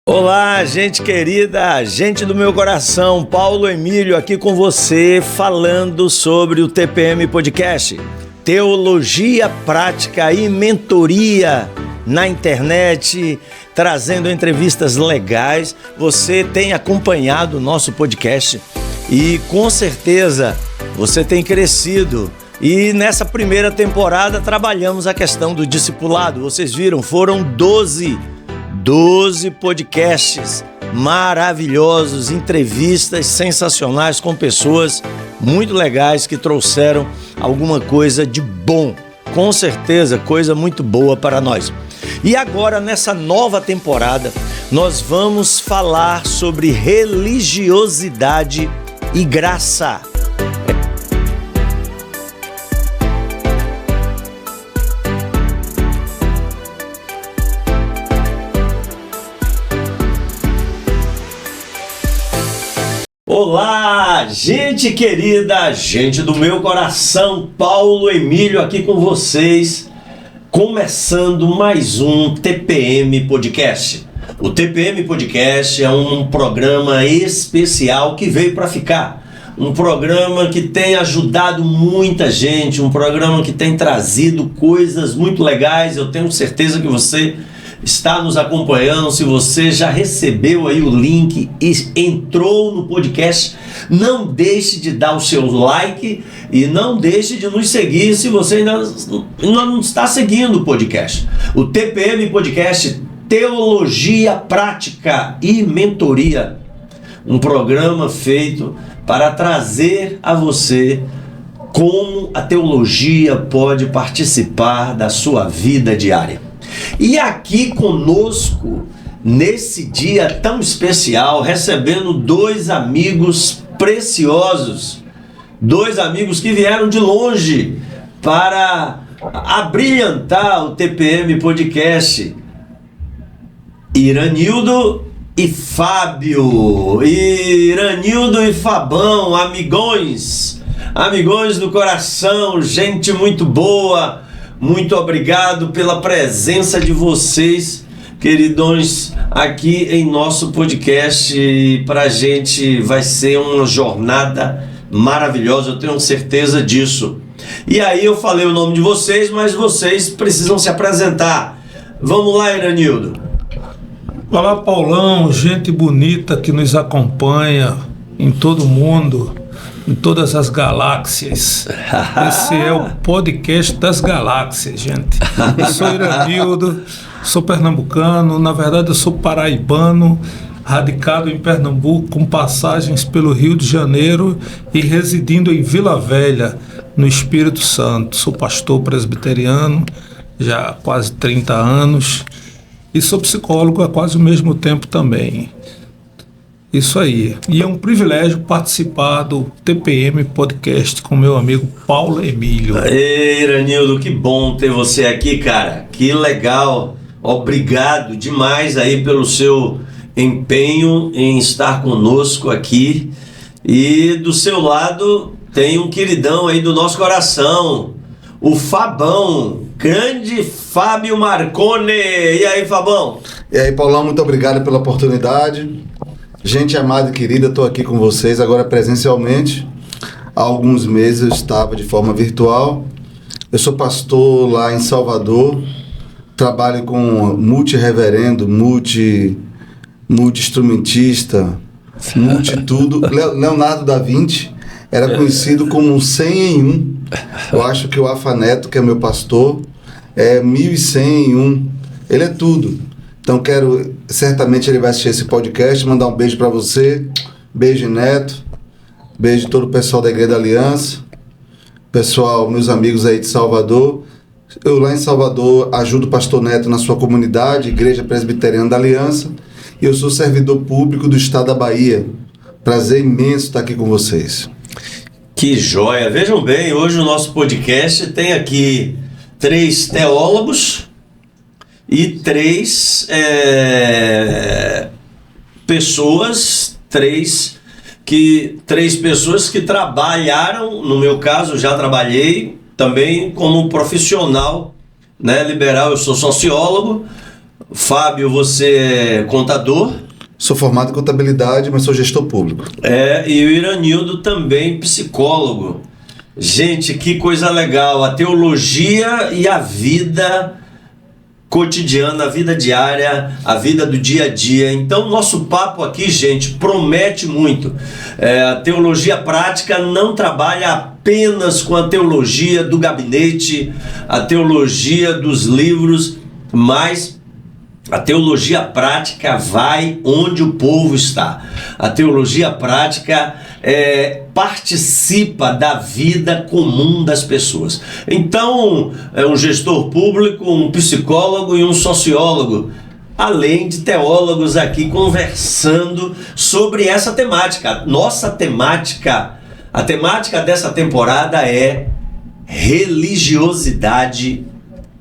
Olá, gente querida, gente do meu coração, Paulo Emílio aqui com você, falando sobre o TPM Podcast, Teologia Prática e Mentoria na internet, trazendo entrevistas legais. Você tem acompanhado o nosso podcast e com certeza você tem crescido. E nessa primeira temporada trabalhamos a questão do discipulado. Vocês viram, foram 12 podcasts maravilhosos, entrevistas sensacionais com pessoas muito legais que trouxeram alguma coisa de bom, com certeza, coisa muito boa para nós. E agora, nessa nova temporada, nós vamos falar sobre religiosidade e graça. Olá, gente querida, gente do meu coração, Paulo Emílio aqui com vocês, começando mais um TPM Podcast. O TPM Podcast é um programa especial que veio para ficar, um programa que tem ajudado muita gente, um programa que tem trazido coisas muito legais. Eu tenho certeza que você está nos acompanhando. Se você já recebeu aí o link e entrou no podcast, não deixe de dar o seu like e não deixe de nos seguir se você ainda não está seguindo o podcast. O TPM Podcast, Teologia Prática e Mentoria, um programa feito para trazer a você como a teologia pode participar da sua vida diária. E aqui conosco, nesse dia tão especial, recebendo dois amigos preciosos, dois amigos que vieram de longe para abrilhantar o TPM Podcast, Iranildo e Fábio. Iranildo e Fabão, amigões do coração, gente muito boa. Muito obrigado pela presença de vocês, queridões, aqui em nosso podcast. Pra gente vai ser uma jornada maravilhosa, eu tenho certeza disso. E aí eu falei o nome de vocês, mas vocês precisam se apresentar. Vamos lá, Iranildo. Olá, Paulão, gente bonita que nos acompanha em todo o mundo, em todas as galáxias. Esse é o podcast das galáxias, gente. Eu sou Iranildo, sou pernambucano, na verdade eu sou paraibano, radicado em Pernambuco, com passagens pelo Rio de Janeiro e residindo em Vila Velha, no Espírito Santo. Sou pastor presbiteriano já há quase 30 anos e sou psicólogo há quase o mesmo tempo também. Isso aí. E é um privilégio participar do TPM Podcast com meu amigo Paulo Emílio. Ei, Iranildo, que bom ter você aqui, cara. Que legal. Obrigado demais aí pelo seu empenho em estar conosco aqui. E do seu lado tem um queridão aí do nosso coração, o Fabão, grande Fábio Marcone. E aí, Fabão? E aí, Paulão, muito obrigado pela oportunidade. Gente amada e querida, estou aqui com vocês agora presencialmente. Há alguns meses eu estava de forma virtual. Eu sou pastor lá em Salvador, trabalho com multi-reverendo, multi-instrumentista, multi-tudo. Leonardo da Vinci era conhecido como um 100 em 1. Eu acho que o Afaneto, que é meu pastor, é 1100 em 1. Ele é tudo. Então certamente ele vai assistir esse podcast, mandar um beijo para você, beijo Neto, beijo todo o pessoal da Igreja da Aliança, pessoal, meus amigos aí de Salvador. Eu lá em Salvador ajudo o pastor Neto na sua comunidade, Igreja Presbiteriana da Aliança, e eu sou servidor público do estado da Bahia. Prazer imenso estar aqui com vocês. Que joia! Vejam bem, hoje o nosso podcast tem aqui 3 teólogos e 3 pessoas que trabalharam. No meu caso, já trabalhei também como profissional, né, liberal. Eu sou sociólogo, Fábio, você é contador. Sou formado em contabilidade, mas sou gestor público. E o Iranildo também psicólogo. Gente, que coisa legal. A teologia e a vida cotidiana, a vida diária, a vida do dia a dia. Então, nosso papo aqui, gente, promete muito. A teologia prática não trabalha apenas com a teologia do gabinete, a teologia dos livros, mas a teologia prática vai onde o povo está. A teologia prática participa da vida comum das pessoas. Então, um gestor público, um psicólogo e um sociólogo, além de teólogos aqui conversando sobre essa temática. Nossa temática, a temática dessa temporada é religiosidade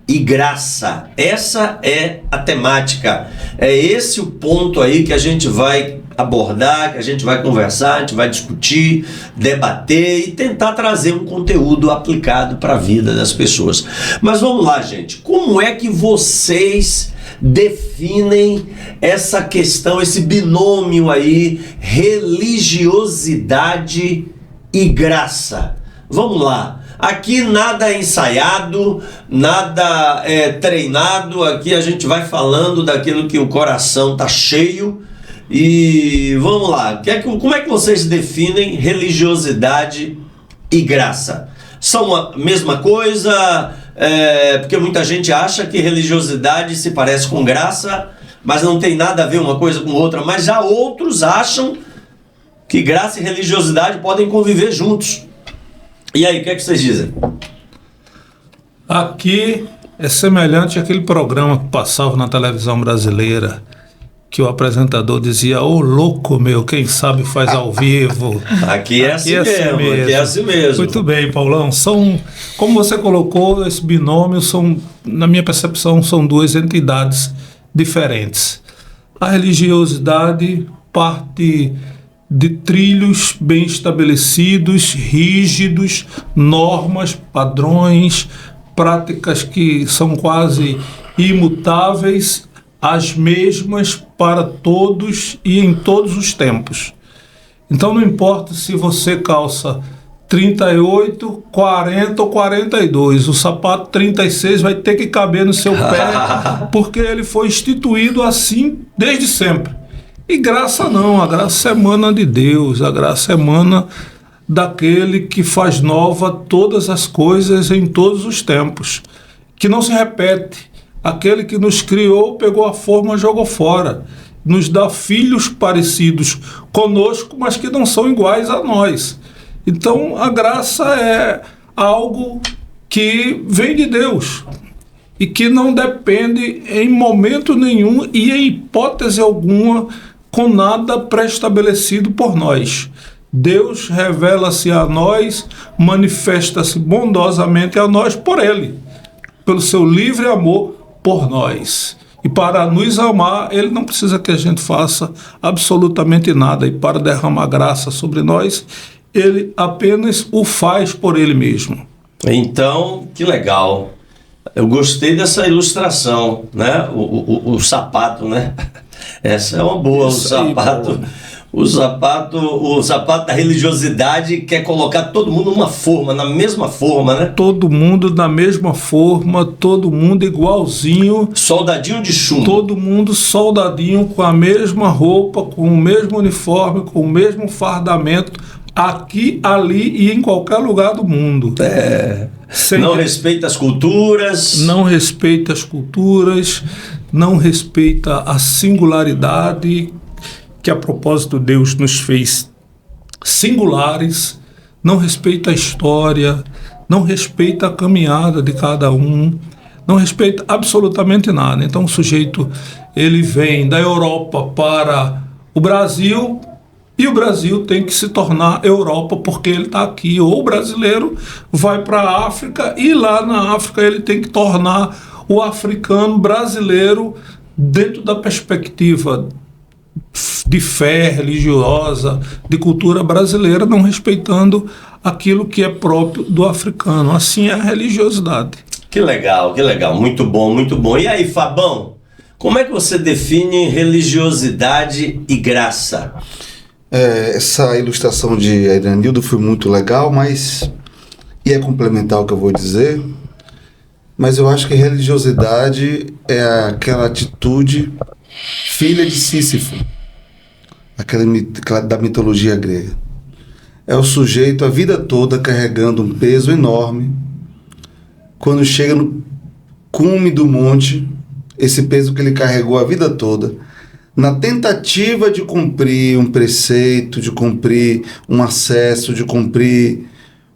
e graça. Essa é a temática. É esse o ponto aí que a gente vai abordar, que a gente vai conversar, a gente vai discutir, debater e tentar trazer um conteúdo aplicado para a vida das pessoas. Mas vamos lá, gente. Como é que vocês definem essa questão, esse binômio aí, religiosidade e graça? Vamos lá. Aqui nada é ensaiado, nada é treinado, aqui a gente vai falando daquilo que o coração está cheio. E vamos lá, como é que vocês definem religiosidade e graça? São a mesma coisa? Porque muita gente acha que religiosidade se parece com graça, mas não tem nada a ver uma coisa com outra. Mas já outros acham que graça e religiosidade podem conviver juntos. E aí, o que é que vocês dizem? Aqui é semelhante àquele programa que passava na televisão brasileira, que o apresentador dizia: ô louco meu, quem sabe faz ao vivo. Aqui é assim mesmo. Muito bem, Paulão. Como você colocou, esse binômio na minha percepção, são duas entidades diferentes. A religiosidade parte de trilhos bem estabelecidos, rígidos, normas, padrões, práticas que são quase imutáveis, as mesmas para todos e em todos os tempos. Então não importa se você calça 38, 40 ou 42, o sapato 36 vai ter que caber no seu pé, porque ele foi instituído assim desde sempre. E graça não, a graça emana de Deus, a graça emana daquele que faz nova todas as coisas em todos os tempos, que não se repete. Aquele que nos criou, pegou a forma e jogou fora. Nos dá filhos parecidos conosco, mas que não são iguais a nós. Então a graça é algo que vem de Deus e que não depende em momento nenhum e em hipótese alguma com nada pré-estabelecido por nós. Deus revela-se a nós, manifesta-se bondosamente a nós por Ele, pelo seu livre amor por nós. E para nos amar, Ele não precisa que a gente faça absolutamente nada. E para derramar graça sobre nós, Ele apenas o faz por Ele mesmo. Então, que legal. Eu gostei dessa ilustração, né? O sapato, né? Essa é uma boa. O sapato da religiosidade quer colocar todo mundo numa forma, na mesma forma, né? Todo mundo na mesma forma, todo mundo igualzinho. Soldadinho de chumbo. Todo mundo soldadinho, com a mesma roupa, com o mesmo uniforme, com o mesmo fardamento, aqui, ali e em qualquer lugar do mundo. Não respeita as culturas. Não respeita as culturas, não respeita a singularidade, que a propósito Deus nos fez singulares, não respeita a história, não respeita a caminhada de cada um, não respeita absolutamente nada. Então o sujeito, ele vem da Europa para o Brasil e o Brasil tem que se tornar Europa porque ele está aqui. Ou o brasileiro vai para a África e lá na África ele tem que tornar o africano brasileiro dentro da perspectiva de fé religiosa, de cultura brasileira, não respeitando aquilo que é próprio do africano. Assim é a religiosidade. Que legal, muito bom, muito bom. E aí, Fabão, Como é que você define religiosidade e graça? Essa ilustração de Iranildo foi muito legal, e é complementar o que eu vou dizer, mas eu acho que religiosidade é aquela atitude filha de Sísifo, aquela da mitologia grega. É o sujeito a vida toda carregando um peso enorme. Quando chega no cume do monte, esse peso que ele carregou a vida toda, na tentativa de cumprir um preceito, de cumprir um acesso, de cumprir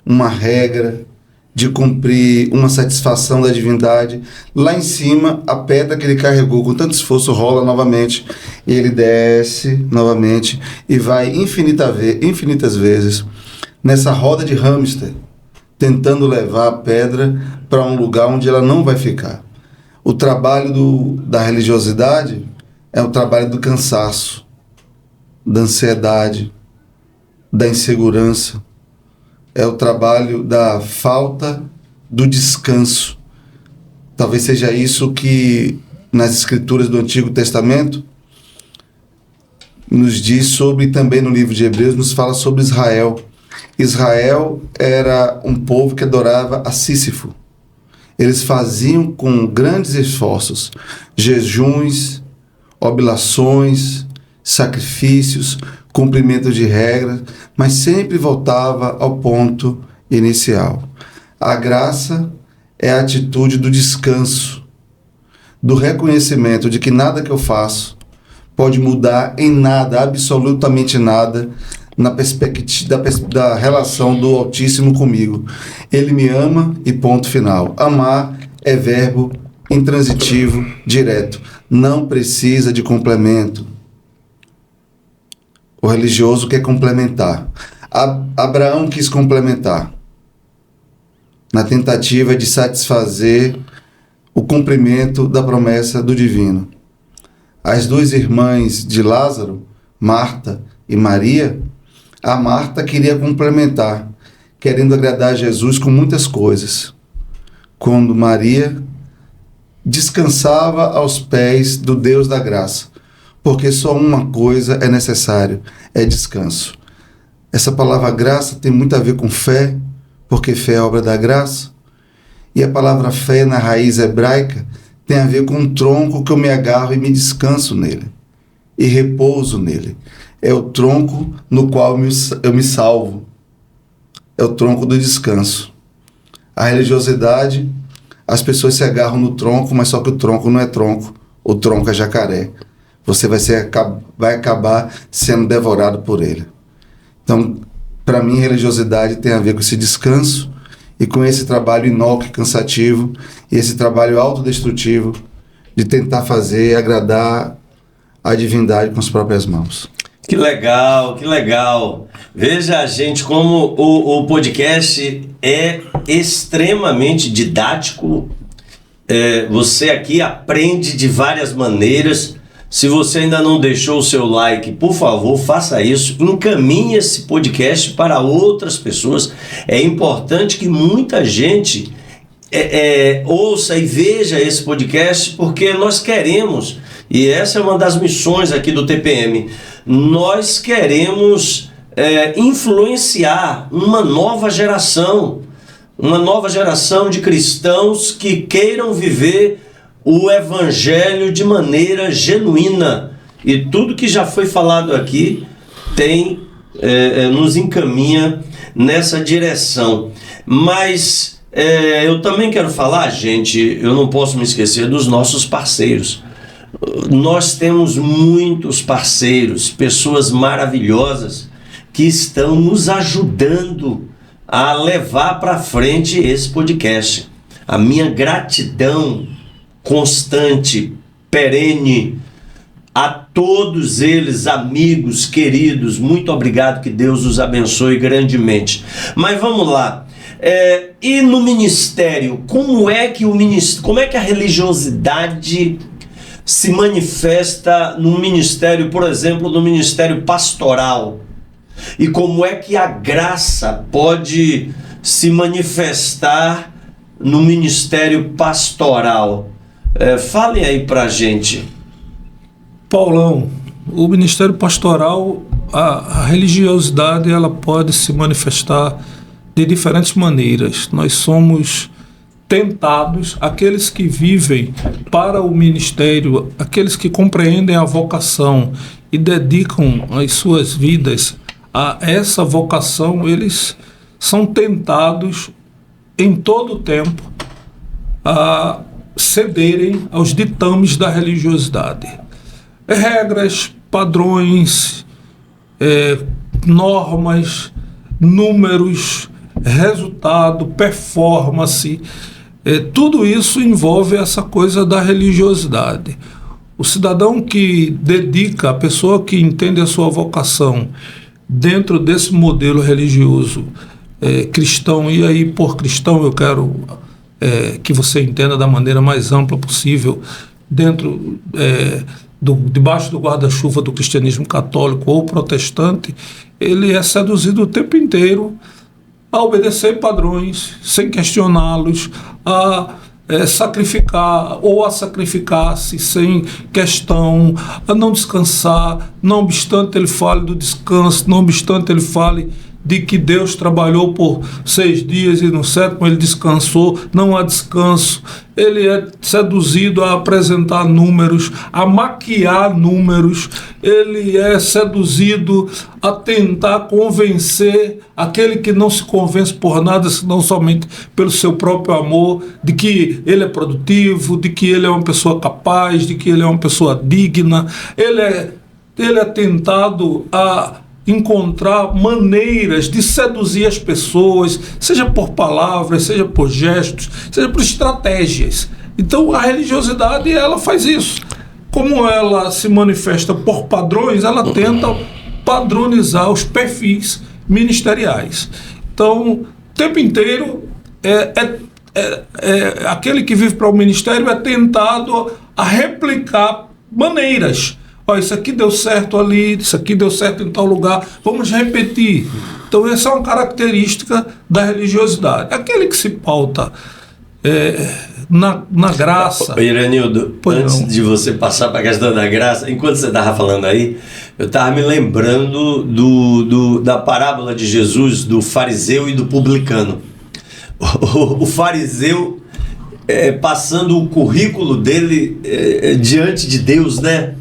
uma regra, de cumprir uma satisfação da divindade, lá em cima, a pedra que ele carregou com tanto esforço rola novamente, e ele desce novamente e vai infinitas vezes nessa roda de hamster, tentando levar a pedra para um lugar onde ela não vai ficar. O trabalho da religiosidade é o trabalho do cansaço, da ansiedade, da insegurança. É o trabalho da falta do descanso. Talvez seja isso que nas escrituras do Antigo Testamento nos diz sobre, também no livro de Hebreus, nos fala sobre Israel. Israel era um povo que adorava a Sísifo. Eles faziam com grandes esforços jejuns, oblações, sacrifícios, cumprimento de regras, mas sempre voltava ao ponto inicial. A graça é a atitude do descanso, do reconhecimento de que nada que eu faço pode mudar em nada, absolutamente nada, na perspectiva da relação do Altíssimo comigo. Ele me ama e ponto final. Amar é verbo intransitivo, direto. Não precisa de complemento. O religioso quer complementar. Abraão quis complementar, na tentativa de satisfazer o cumprimento da promessa do divino. As duas irmãs de Lázaro, Marta e Maria, a Marta queria complementar, querendo agradar a Jesus com muitas coisas, quando Maria descansava aos pés do Deus da graça, porque só uma coisa é necessário, é descanso. Essa palavra graça tem muito a ver com fé, porque fé é obra da graça, e a palavra fé na raiz hebraica tem a ver com um tronco que eu me agarro e me descanso nele, e repouso nele. É o tronco no qual eu me salvo, é o tronco do descanso. A religiosidade, as pessoas se agarram no tronco, mas só que o tronco não é tronco, o tronco é jacaré. Você vai acabar sendo devorado por ele. Então, para mim, religiosidade tem a ver com esse descanso e com esse trabalho inócuo e cansativo, e esse trabalho autodestrutivo de tentar fazer e agradar a divindade com as próprias mãos. Que legal, que legal. Veja, gente, como o podcast é extremamente didático. Você aqui aprende de várias maneiras. Se você ainda não deixou o seu like, por favor, faça isso. Encaminhe esse podcast para outras pessoas. É importante que muita gente ouça e veja esse podcast, porque nós queremos, e essa é uma das missões aqui do TPM, nós queremos influenciar uma nova geração de cristãos que queiram viver o evangelho de maneira genuína, e tudo que já foi falado aqui nos encaminha nessa direção. Mas eu também quero falar, gente, eu não posso me esquecer dos nossos parceiros. Nós temos muitos parceiros, pessoas maravilhosas que estão nos ajudando a levar para frente esse podcast. A minha gratidão constante, perene, a todos eles, amigos, queridos, muito obrigado, que Deus os abençoe grandemente. Mas vamos lá, e no ministério, como é que a religiosidade se manifesta no ministério, por exemplo, no ministério pastoral? E como é que a graça pode se manifestar no ministério pastoral? Falem aí pra gente. Paulão, o ministério pastoral, a religiosidade, ela pode se manifestar de diferentes maneiras. Nós somos tentados, aqueles que vivem para o ministério, aqueles que compreendem a vocação e dedicam as suas vidas a essa vocação, eles são tentados em todo o tempo a cederem aos ditames da religiosidade. Regras, padrões, normas, números, resultado, performance, tudo isso envolve essa coisa da religiosidade. O cidadão que dedica, a pessoa que entende a sua vocação dentro desse modelo religioso cristão, e aí por cristão eu quero que você entenda da maneira mais ampla possível, dentro debaixo do guarda-chuva do cristianismo católico ou protestante, ele é seduzido o tempo inteiro a obedecer padrões, sem questioná-los, a sacrificar ou a sacrificar-se sem questão, a não descansar, não obstante ele fale do descanso, não obstante ele fale de que Deus trabalhou por 6 dias e no 7º ele descansou, não há descanso. Ele é seduzido a apresentar números, a maquiar números, ele é seduzido a tentar convencer aquele que não se convence por nada, senão somente pelo seu próprio amor, de que ele é produtivo, de que ele é uma pessoa capaz, de que ele é uma pessoa digna. Ele é tentado a encontrar maneiras de seduzir as pessoas, seja por palavras, seja por gestos, seja por estratégias. Então a religiosidade, ela faz isso. Como ela se manifesta por padrões, ela tenta padronizar os perfis ministeriais. Então, o tempo inteiro aquele que vive para o ministério é tentado a replicar maneiras. Isso aqui deu certo ali, isso aqui deu certo em tal lugar, vamos repetir. Então essa é uma característica da religiosidade. Aquele que se pauta na graça. Iranildo, antes de você passar para a questão da graça, enquanto você estava falando aí, eu estava me lembrando da parábola de Jesus, do fariseu e do publicano. O fariseu passando o currículo dele diante de Deus, né?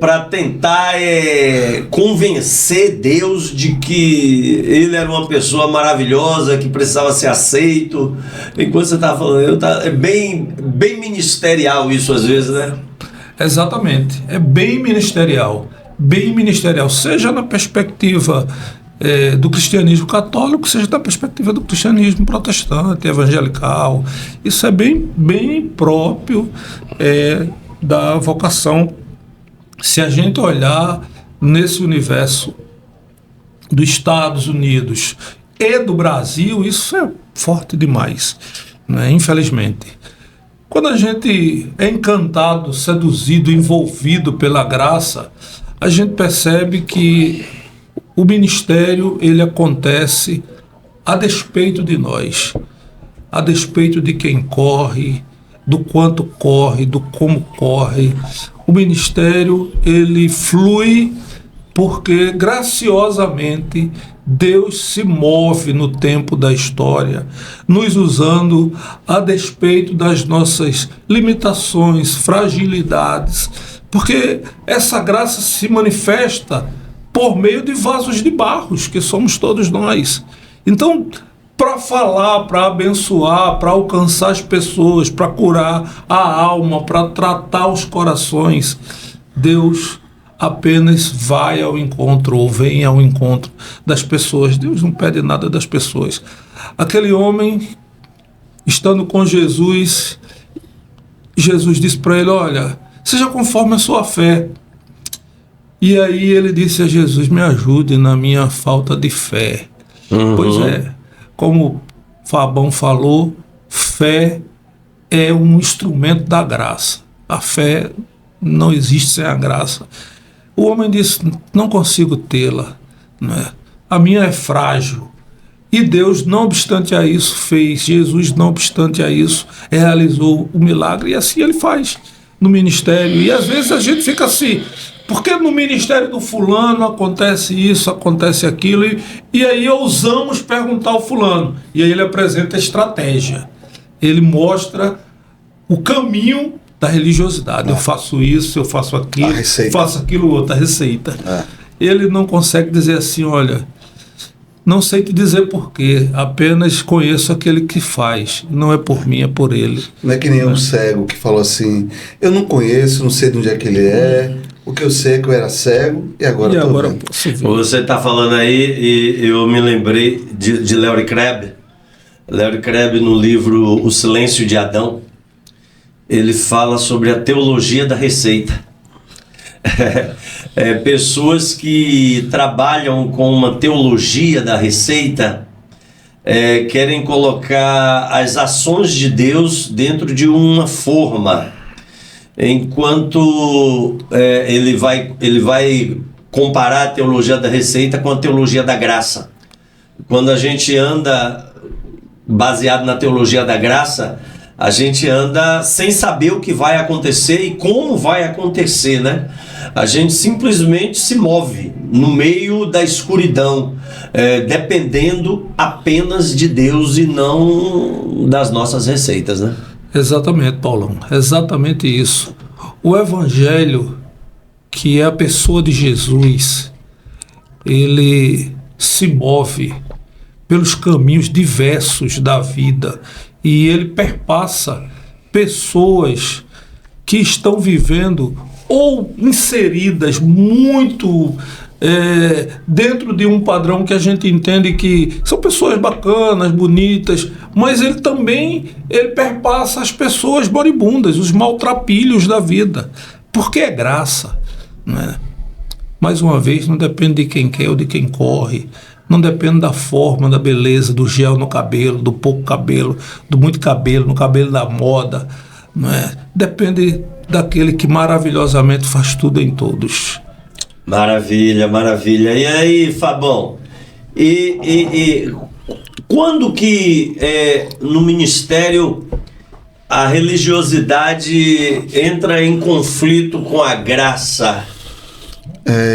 Para tentar convencer Deus de que ele era uma pessoa maravilhosa, que precisava ser aceito. Enquanto você estava falando, é bem ministerial isso às vezes, né? Exatamente, é bem ministerial, seja na perspectiva do cristianismo católico, seja na perspectiva do cristianismo protestante, evangelical. Isso é bem próprio da vocação. Se a gente olhar nesse universo dos Estados Unidos e do Brasil, isso é forte demais, né? Infelizmente. Quando a gente é encantado, seduzido, envolvido pela graça, a gente percebe que o ministério, ele acontece a despeito de nós, a despeito de quem corre, do quanto corre, do como corre. O ministério, ele flui porque graciosamente Deus se move no tempo da história, nos usando a despeito das nossas limitações, fragilidades, porque essa graça se manifesta por meio de vasos de barros, que somos todos nós. Então, para falar, para abençoar, para alcançar as pessoas, para curar a alma, para tratar os corações, Deus apenas vai ao encontro ou vem ao encontro das pessoas. Deus não pede nada das pessoas. Aquele homem, estando com Jesus, Jesus disse para ele: olha, seja conforme a sua fé. E aí ele disse a Jesus: me ajude na minha falta de fé. Pois é, como Fabão falou, fé é um instrumento da graça. A fé não existe sem a graça. O homem disse: não consigo tê-la, né? A minha é frágil. E Deus, não obstante a isso, fez. Jesus, não obstante a isso, realizou o milagre. E assim ele faz no ministério. E às vezes a gente fica assim, porque no ministério do fulano acontece isso, acontece aquilo. E aí ousamos perguntar ao fulano. E aí ele apresenta a estratégia. Ele mostra o caminho da religiosidade. Eu faço isso, eu faço aquilo, faço aquilo outro, a receita. Ele não consegue dizer assim, olha, não sei te dizer porquê, apenas conheço aquele que faz. Não é por mim, é por ele. Não é que nem um cego que falou assim, eu não conheço, não sei de onde é que ele é, o que eu sei é que eu era cego e agora estou vendo. Você está falando aí e eu me lembrei de Larry Crabb. Larry Crabb, no livro O Silêncio de Adão, ele fala sobre a teologia da receita. Pessoas que trabalham com uma teologia da receita querem colocar as ações de Deus dentro de uma forma, enquanto ele vai comparar a teologia da receita com a teologia da graça. Quando a gente anda baseado na teologia da graça, a gente anda sem saber o que vai acontecer e como vai acontecer, né? A gente simplesmente se move no meio da escuridão, dependendo apenas de Deus e não das nossas receitas, né? Exatamente, Paulão, exatamente isso. O Evangelho, que é a pessoa de Jesus, ele se move pelos caminhos diversos da vida e ele perpassa pessoas que estão vivendo ou inseridas muito dentro de um padrão que a gente entende que são pessoas bacanas, bonitas, mas ele perpassa as pessoas moribundas, os maltrapilhos da vida, porque é graça, né? Mais uma vez, não depende de quem quer ou de quem corre, não depende da forma, da beleza, do gel no cabelo, do pouco cabelo, do muito cabelo, no cabelo da moda, não é? Depende daquele que maravilhosamente faz tudo em todos. Maravilha, maravilha. E aí, Fabão? E quando que no ministério a religiosidade entra em conflito com a graça?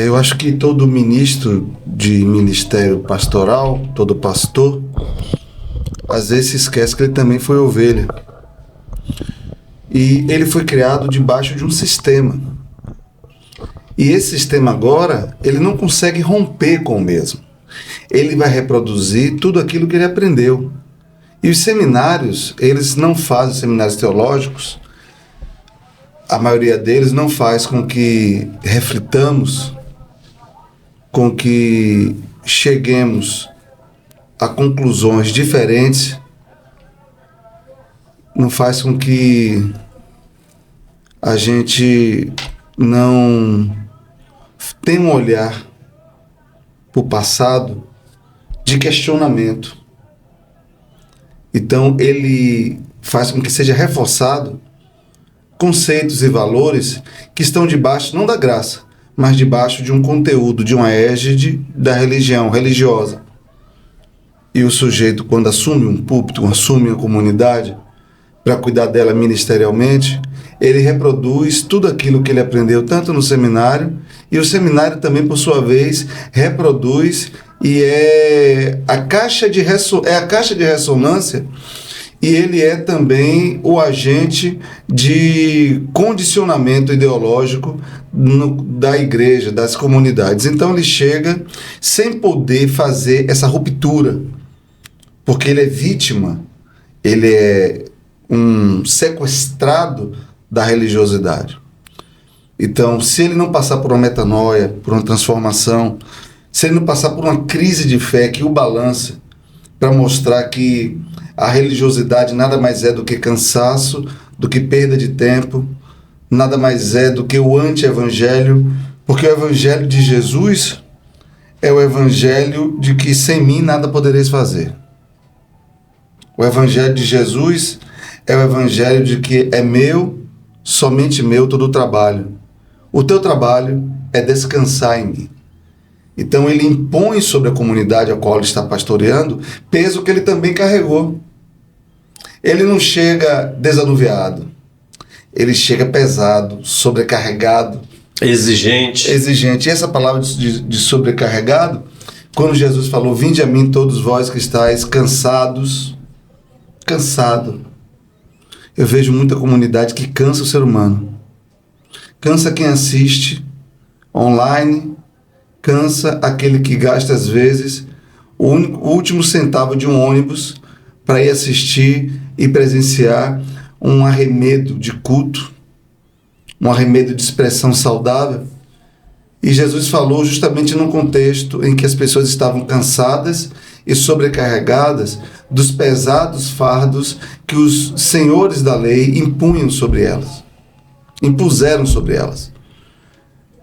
Eu acho que todo ministro de ministério pastoral, todo pastor, às vezes se esquece que ele também foi ovelha. E ele foi criado debaixo de um sistema. E esse sistema agora, ele não consegue romper com o mesmo. Ele vai reproduzir tudo aquilo que ele aprendeu. E os seminários, eles não fazem, seminários teológicos, a maioria deles não faz com que reflitamos, com que cheguemos a conclusões diferentes, não faz com que a gente não tenha um olhar para o passado de questionamento. Então ele faz com que seja reforçado conceitos e valores que estão debaixo, não da graça, mas debaixo de um conteúdo, de uma égide da religião, religiosa. E o sujeito, quando assume um púlpito, assume uma comunidade, para cuidar dela ministerialmente, ele reproduz tudo aquilo que ele aprendeu, tanto no seminário, e o seminário também, por sua vez, reproduz e é a caixa de ressonância. E ele é também o agente de condicionamento ideológico da igreja, das comunidades. Então ele chega sem poder fazer essa ruptura, porque ele é vítima, ele é um sequestrado da religiosidade. Então, se ele não passar por uma metanoia, por uma transformação, se ele não passar por uma crise de fé que o balance, para mostrar que a religiosidade nada mais é do que cansaço, do que perda de tempo, nada mais é do que o anti-evangelho, porque o evangelho de Jesus é o evangelho de que sem mim nada podereis fazer. O evangelho de Jesus é o evangelho de que é meu, somente meu, todo o trabalho. O teu trabalho é descansar em mim. Então ele impõe sobre a comunidade a qual ele está pastoreando peso que ele também carregou. Ele não chega desanuviado, ele chega pesado, sobrecarregado, exigente. E essa palavra de sobrecarregado, quando Jesus falou: vinde a mim todos vós que estáis cansados, cansado. Eu vejo muita comunidade que cansa o ser humano, cansa quem assiste online, cansa aquele que gasta às vezes o último centavo de um ônibus para ir assistir e presenciar um arremedo de culto, um arremedo de expressão saudável. E Jesus falou justamente num contexto em que as pessoas estavam cansadas e sobrecarregadas dos pesados fardos que os senhores da lei impuseram sobre elas.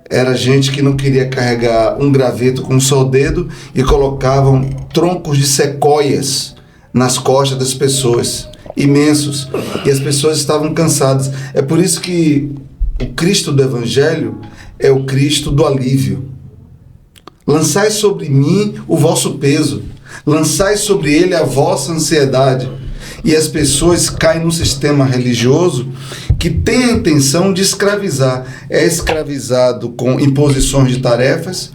Era gente que não queria carregar um graveto com um só dedo e colocavam troncos de sequoias nas costas das pessoas, imensos, e as pessoas estavam cansadas. É por isso que o Cristo do Evangelho é o Cristo do alívio. Lançai sobre mim o vosso peso, lançai sobre ele a vossa ansiedade. E as pessoas caem num sistema religioso que tem a intenção de escravizar. É escravizado com imposições de tarefas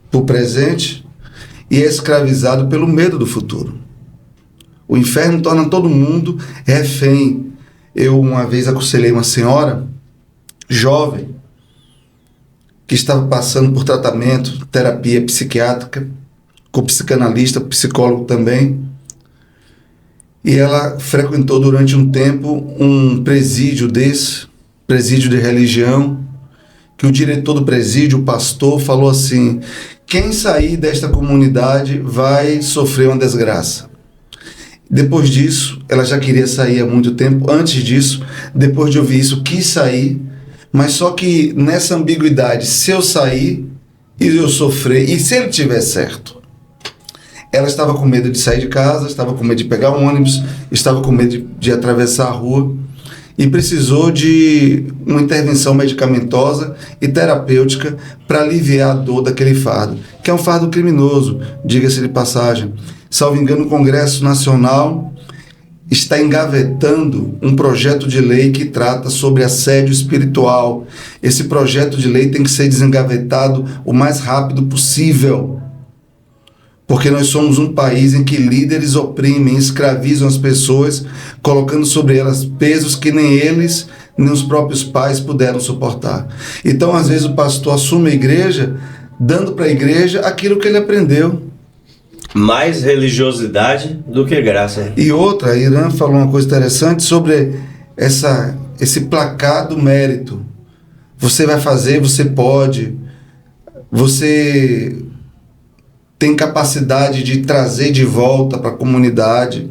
para o presente e é escravizado pelo medo do futuro. O inferno torna todo mundo refém. Eu uma vez aconselhei uma senhora jovem que estava passando por tratamento, terapia psiquiátrica, com psicanalista, psicólogo também. E ela frequentou durante um tempo um presídio presídio de religião, que o diretor do presídio, o pastor, falou assim: quem sair desta comunidade vai sofrer uma desgraça. Depois disso, ela já queria sair há muito tempo. Antes disso, depois de ouvir isso, quis sair, mas só que nessa ambiguidade, se eu sair e eu sofrer, e se ele tiver certo? Ela estava com medo de sair de casa, estava com medo de pegar um ônibus, estava com medo de atravessar a rua e precisou de uma intervenção medicamentosa e terapêutica para aliviar a dor daquele fardo, que é um fardo criminoso, diga-se de passagem. Salvo engano, o Congresso Nacional está engavetando um projeto de lei que trata sobre assédio espiritual. Esse projeto de lei tem que ser desengavetado o mais rápido possível, porque nós somos um país em que líderes oprimem, escravizam as pessoas, colocando sobre elas pesos que nem eles, nem os próprios pais puderam suportar. Então, às vezes, o pastor assume a igreja, dando para a igreja aquilo que ele aprendeu. Mais religiosidade do que graça. E outra, a Irã falou uma coisa interessante sobre esse placar do mérito. Você vai fazer, você pode, você tem capacidade de trazer de volta para a comunidade,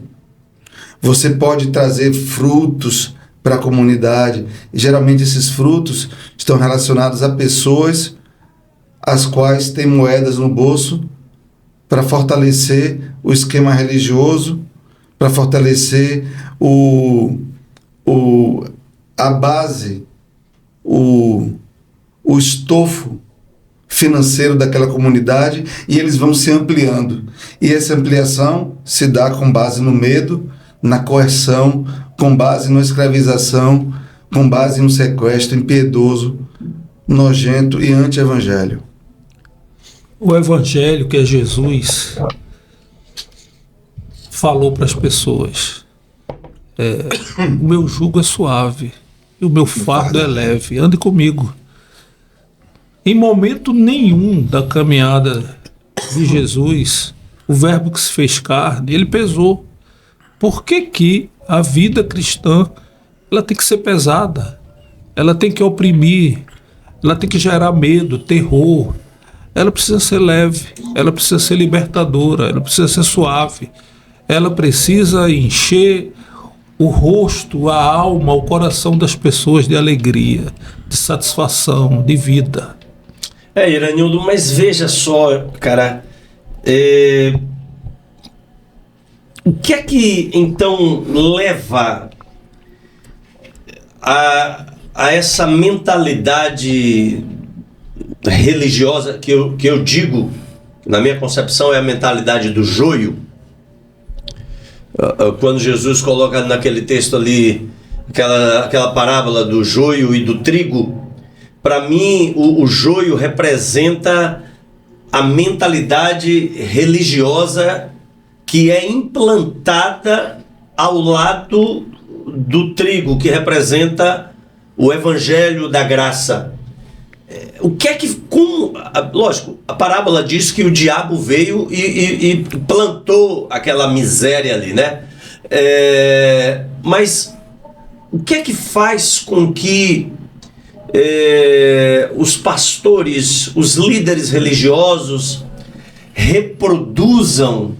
você pode trazer frutos para a comunidade. E, geralmente esses frutos estão relacionados a pessoas as quais têm moedas no bolso para fortalecer o esquema religioso, para fortalecer a base, o estofo financeiro daquela comunidade, e eles vão se ampliando. E essa ampliação se dá com base no medo, na coerção, com base na escravização, com base no sequestro impiedoso, nojento e anti-evangelho. O evangelho que é Jesus falou para as pessoas: o meu jugo é suave e o meu fardo é leve, ande comigo. Em momento nenhum da caminhada de Jesus, o verbo que se fez carne, ele pesou. Por que a vida cristã ela tem que ser pesada? Ela tem que oprimir, ela tem que gerar medo, terror. Ela precisa ser leve, ela precisa ser libertadora, ela precisa ser suave, ela precisa encher o rosto, a alma, o coração das pessoas de alegria, de satisfação, de vida. Iranildo, mas veja só, cara, o que é que então leva a essa mentalidade religiosa que eu digo, na minha concepção, é a mentalidade do joio. Quando Jesus coloca naquele texto ali aquela parábola do joio e do trigo, para mim o joio representa a mentalidade religiosa que é implantada ao lado do trigo, que representa o evangelho da graça. O que é que... lógico, a parábola diz que o diabo veio e plantou aquela miséria ali, né? Mas o que é que faz com que os pastores, os líderes religiosos reproduzam?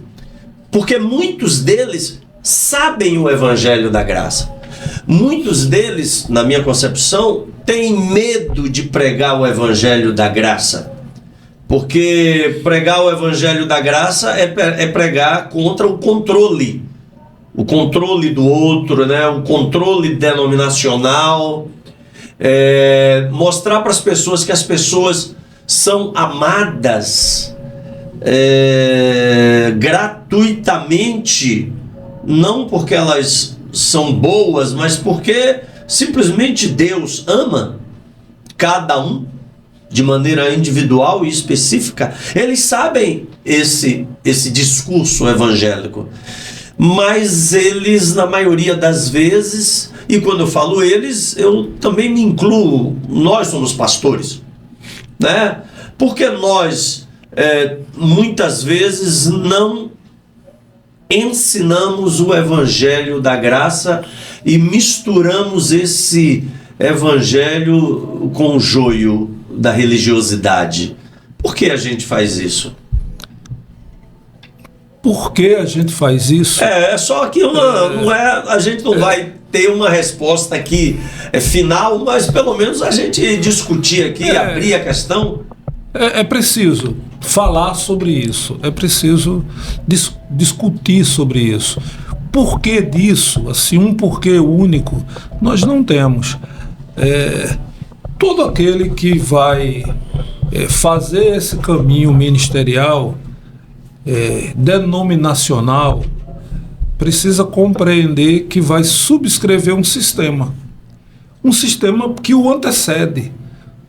Porque muitos deles sabem o evangelho da graça. Muitos deles, na minha concepção, têm medo de pregar o evangelho da graça. Porque pregar o evangelho da graça é pregar contra o controle do outro, né? O controle denominacional. Mostrar para as pessoas que as pessoas são amadas gratuitamente, não porque elas são boas, mas porque simplesmente Deus ama cada um de maneira individual e específica. Eles sabem esse discurso evangélico, mas eles, na maioria das vezes, e quando eu falo eles, eu também me incluo, nós somos pastores, né? Porque nós muitas vezes não ensinamos o evangelho da graça e misturamos esse evangelho com o joio da religiosidade. Por que a gente faz isso? Por que a gente faz isso? Só que a gente não vai ter uma resposta aqui final, mas pelo menos a gente discutir aqui, abrir a questão. É preciso falar sobre isso, é preciso discutir sobre isso. Porquê disso, assim, um porquê único, nós não temos. Todo aquele que vai fazer esse caminho ministerial, denominacional, precisa compreender que vai subscrever um sistema que o antecede,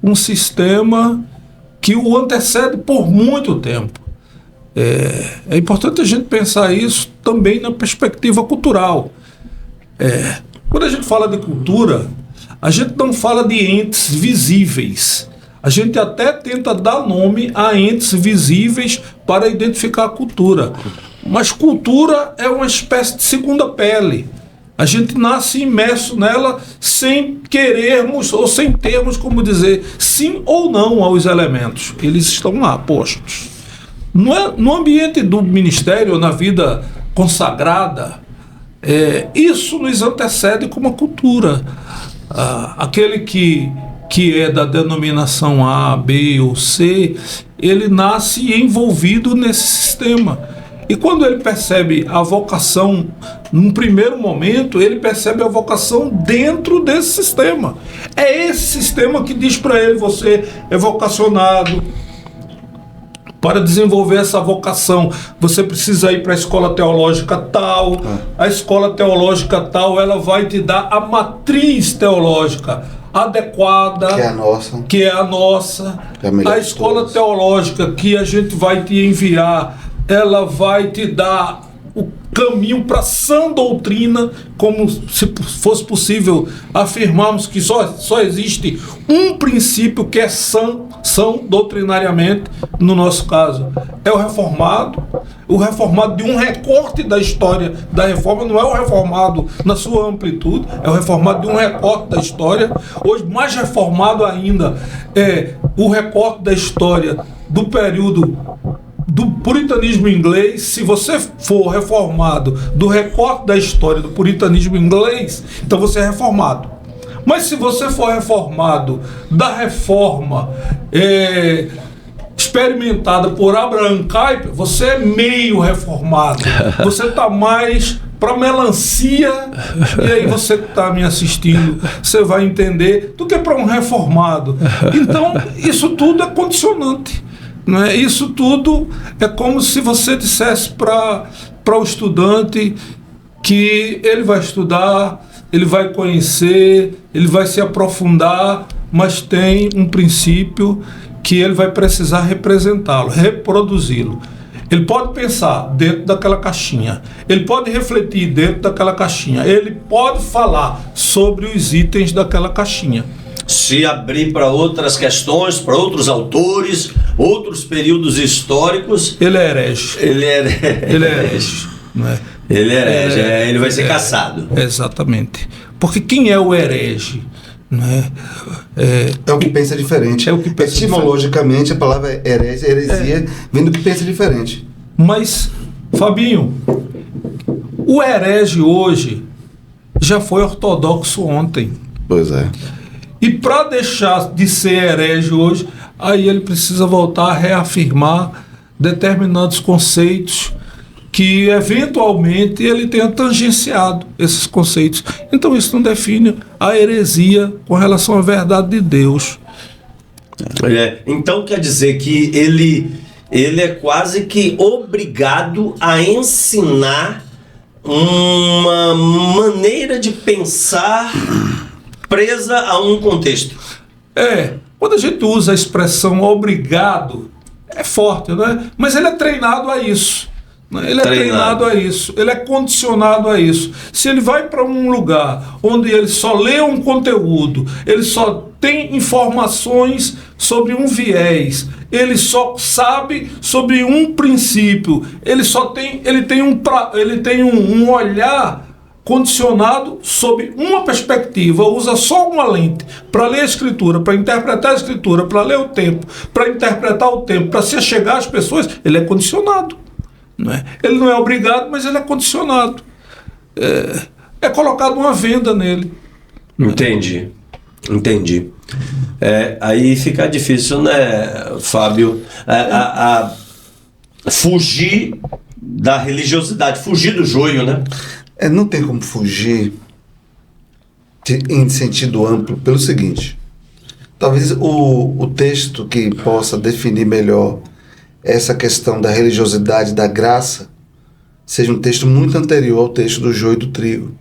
um sistema que o antecede por muito tempo. É importante a gente pensar isso também na perspectiva cultural. Quando a gente fala de cultura, a gente não fala de entes visíveis. A gente até tenta dar nome a entes visíveis para identificar a cultura. Mas cultura é uma espécie de segunda pele. A gente nasce imerso nela sem querermos ou sem termos como dizer sim ou não aos elementos. Eles estão lá postos. No ambiente do ministério, na vida consagrada, isso nos antecede como a cultura. Aquele que é da denominação A, B ou C, ele nasce envolvido nesse sistema. E quando ele percebe a vocação, num primeiro momento, ele percebe a vocação dentro desse sistema. É esse sistema que diz para ele: você é vocacionado. Para desenvolver essa vocação, você precisa ir para a escola teológica tal. A escola teológica tal, ela vai te dar a matriz teológica adequada, que é a nossa. A escola teológica que a gente vai te enviar, ela vai te dar o caminho para a sã doutrina, como se fosse possível afirmarmos que só existe um princípio que é são doutrinariamente, no nosso caso é o reformado de um recorte da história da reforma. Não é o reformado na sua amplitude, é o reformado de um recorte da história. Hoje, mais reformado ainda, é o recorte da história do período do puritanismo inglês. Se você for reformado do recorte da história do puritanismo inglês, então você é reformado. Mas se você for reformado da reforma experimentada por Abraham Kuyper, você é meio reformado. Você está mais para melancia, e aí você que está me assistindo, você vai entender, do que para um reformado. Então, isso tudo é condicionante. Não é? Isso tudo é como se você dissesse para o estudante que ele vai estudar, ele vai conhecer, ele vai se aprofundar, mas tem um princípio que ele vai precisar representá-lo, reproduzi-lo. Ele pode pensar dentro daquela caixinha, ele pode refletir dentro daquela caixinha, ele pode falar sobre os itens daquela caixinha. Se abrir para outras questões, para outros autores, outros períodos históricos, ele é herege. Ele é herege. Não é? Ele é herege, ele vai ser caçado. Exatamente. Porque quem é o herege? Não é? É o que pensa diferente. É o que pensa etimologicamente, diferente. A palavra heresia vem do que pensa diferente. Mas, Fabinho, o herege hoje já foi ortodoxo ontem. Pois é. E para deixar de ser herege hoje, aí ele precisa voltar a reafirmar determinados conceitos que eventualmente ele tenha tangenciado esses conceitos. Então isso não define a heresia com relação à verdade de Deus. Então quer dizer que ele é quase que obrigado a ensinar uma maneira de pensar presa a um contexto. Quando a gente usa a expressão obrigado, é forte, não é? Mas ele é treinado a isso. Ele é treinado a isso, ele é condicionado a isso. Se ele vai para um lugar onde ele só lê um conteúdo, ele só tem informações sobre um viés, ele só sabe sobre um princípio, ele tem um olhar condicionado sob uma perspectiva, usa só uma lente para ler a escritura, para interpretar a escritura, para ler o tempo, para interpretar o tempo, para se chegar às pessoas, ele é condicionado. Não é? Ele não é obrigado, mas ele é condicionado. É colocado uma venda nele. Entendi. Aí fica difícil, né, Fábio, fugir da religiosidade, fugir do joio, né? Não tem como fugir em sentido amplo pelo seguinte. Talvez o texto que possa definir melhor essa questão da religiosidade, da graça, seja um texto muito anterior ao texto do joio e do trigo.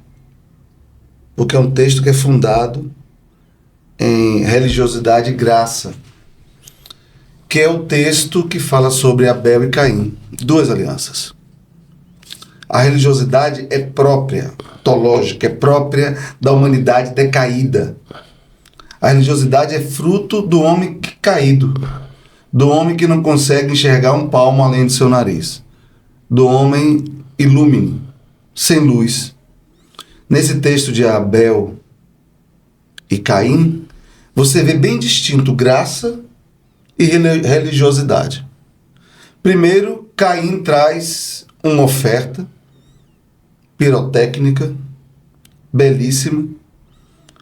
Porque é um texto que é fundado em religiosidade e graça, que é o texto que fala sobre Abel e Caim, duas alianças. A religiosidade é própria, teológica, é própria da humanidade decaída. A religiosidade é fruto do homem caído, do homem que não consegue enxergar um palmo além do seu nariz, do homem ilúmino, sem luz. Nesse texto de Abel e Caim, você vê bem distinto graça e religiosidade. Primeiro, Caim traz uma oferta pirotécnica, belíssima,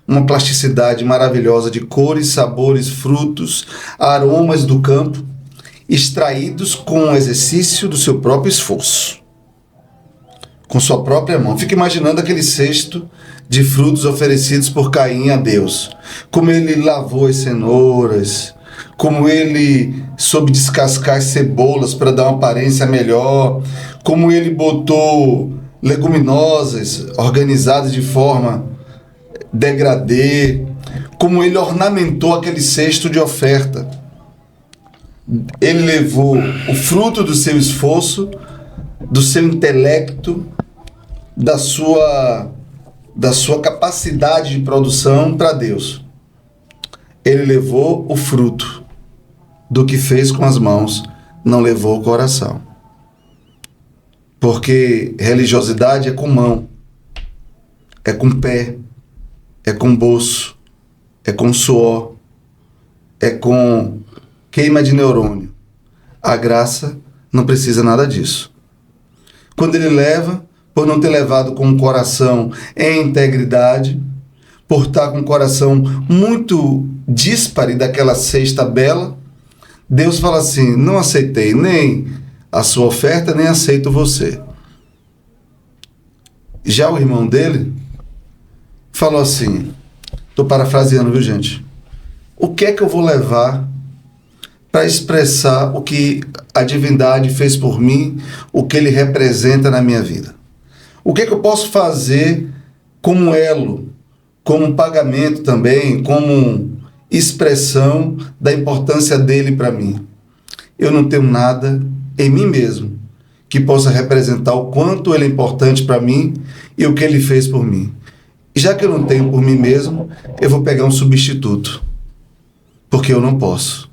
uma plasticidade maravilhosa de cores, sabores, frutos, aromas do campo, extraídos com o exercício do seu próprio esforço, com sua própria mão. Fica imaginando aquele cesto de frutos oferecidos por Caim a Deus, como ele lavou as cenouras, como ele soube descascar as cebolas para dar uma aparência melhor, como ele botou leguminosas organizadas de forma degradê, como ele ornamentou aquele cesto de oferta. Ele levou o fruto do seu esforço, do seu intelecto, da sua capacidade de produção para Deus. Ele levou o fruto do que fez com as mãos, não levou o coração. Porque religiosidade é com mão, é com pé, é com bolso, é com suor, é com queima de neurônio. A graça não precisa nada disso. Quando ele leva, por não ter levado com o coração em integridade, por estar com o coração muito díspare daquela cesta bela, Deus fala assim: não aceitei nem a sua oferta, nem aceito você. Já o irmão dele falou assim, estou parafraseando, viu, gente? O que é que eu vou levar para expressar o que a divindade fez por mim, o que ele representa na minha vida? O que é que eu posso fazer como elo, como pagamento também, como expressão da importância dele para mim? Eu não tenho nada em mim mesmo que possa representar o quanto ele é importante para mim e o que ele fez por mim. E já que eu não tenho por mim mesmo, eu vou pegar um substituto, porque eu não posso.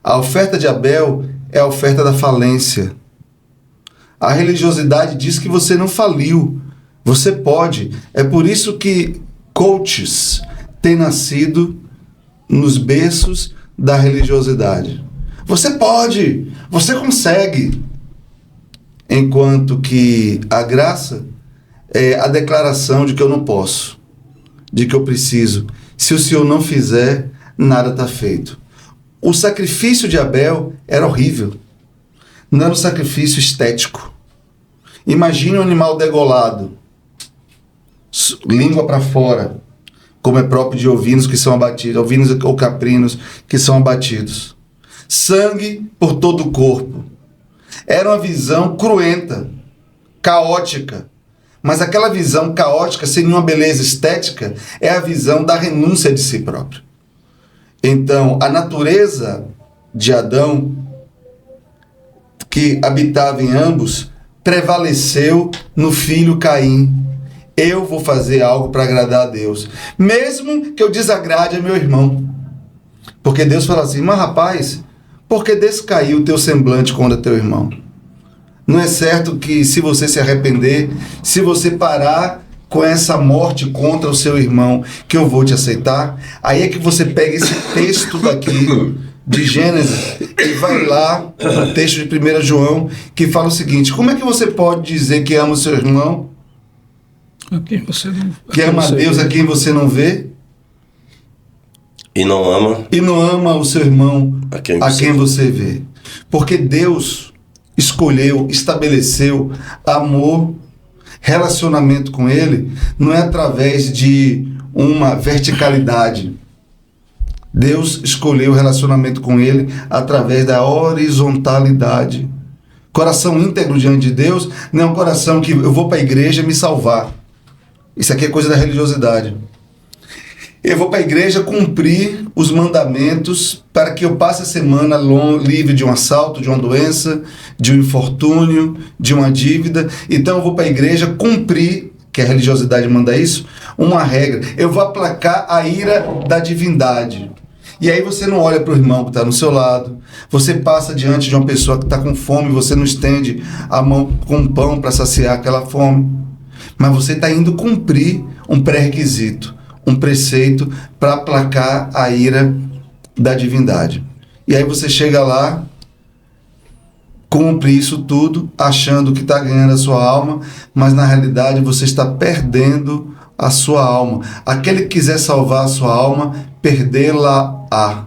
A oferta de Abel é a oferta da falência. A religiosidade diz que você não faliu, você pode. É por isso que coaches têm nascido nos berços da religiosidade. Você pode, você consegue. Enquanto que a graça é a declaração de que eu não posso, de que eu preciso. Se o Senhor não fizer, nada está feito. O sacrifício de Abel era horrível. Não era um sacrifício estético. Imagine um animal degolado, língua para fora, como é próprio de ovinos que são abatidos, ovinos ou caprinos que são abatidos. Sangue por todo o corpo. Era uma visão cruenta, caótica. Mas aquela visão caótica, sem nenhuma beleza estética, é a visão da renúncia de si próprio. Então, a natureza de Adão, que habitava em ambos, prevaleceu no filho Caim. Eu vou fazer algo para agradar a Deus, mesmo que eu desagrade a meu irmão. Porque Deus fala assim, mas rapaz, por que descaiu o teu semblante contra teu irmão? Não é certo que se você se arrepender, se você parar com essa morte contra o seu irmão, que eu vou te aceitar? Aí é que você pega esse texto daqui de Gênesis e vai lá no texto de 1 João, que fala o seguinte, como é que você pode dizer que ama o seu irmão? A quem você não, que ama a Deus a quem você não vê? E não ama o seu irmão a quem você vê. Porque Deus escolheu, estabeleceu amor, relacionamento com Ele, não é através de uma verticalidade. Deus escolheu o relacionamento com Ele através da horizontalidade. Coração íntegro diante de Deus não é um coração que eu vou para a igreja me salvar. Isso aqui é coisa da religiosidade. Eu vou para a igreja cumprir os mandamentos para que eu passe a semana livre de um assalto, de uma doença, de um infortúnio, de uma dívida. Então eu vou para a igreja cumprir, que a religiosidade manda isso, uma regra. Eu vou aplacar a ira da divindade. E aí você não olha para o irmão que está no seu lado, você passa diante de uma pessoa que está com fome, você não estende a mão com pão para saciar aquela fome. Mas você está indo cumprir um pré-requisito, um preceito para aplacar a ira da divindade. E aí você chega lá, cumpre isso tudo, achando que está ganhando a sua alma, mas na realidade você está perdendo a sua alma. Aquele que quiser salvar a sua alma, perdê-la-á.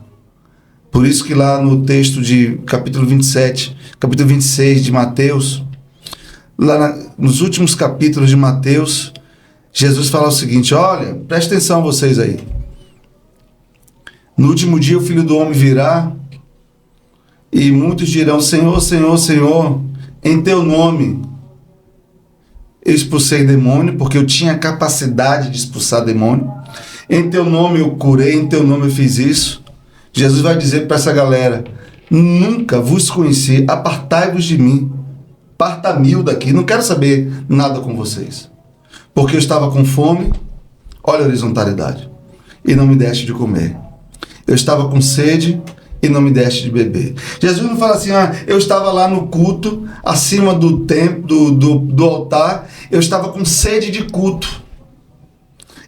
Por isso que lá no texto de capítulo 27, capítulo 26 de Mateus, nos últimos capítulos de Mateus, Jesus fala o seguinte, olha, presta atenção vocês aí. No último dia o Filho do Homem virá e muitos dirão, Senhor, Senhor, Senhor, em teu nome eu expulsei demônio, porque eu tinha capacidade de expulsar demônio. Em teu nome eu curei, em teu nome eu fiz isso. Jesus vai dizer para essa galera, nunca vos conheci, apartai-vos de mim. Parta-mil daqui, não quero saber nada com vocês. Porque eu estava com fome, olha a horizontalidade, e não me deste de comer. Eu estava com sede e não me deste de beber. Jesus não fala assim, eu estava lá no culto, acima do templo, do altar, eu estava com sede de culto.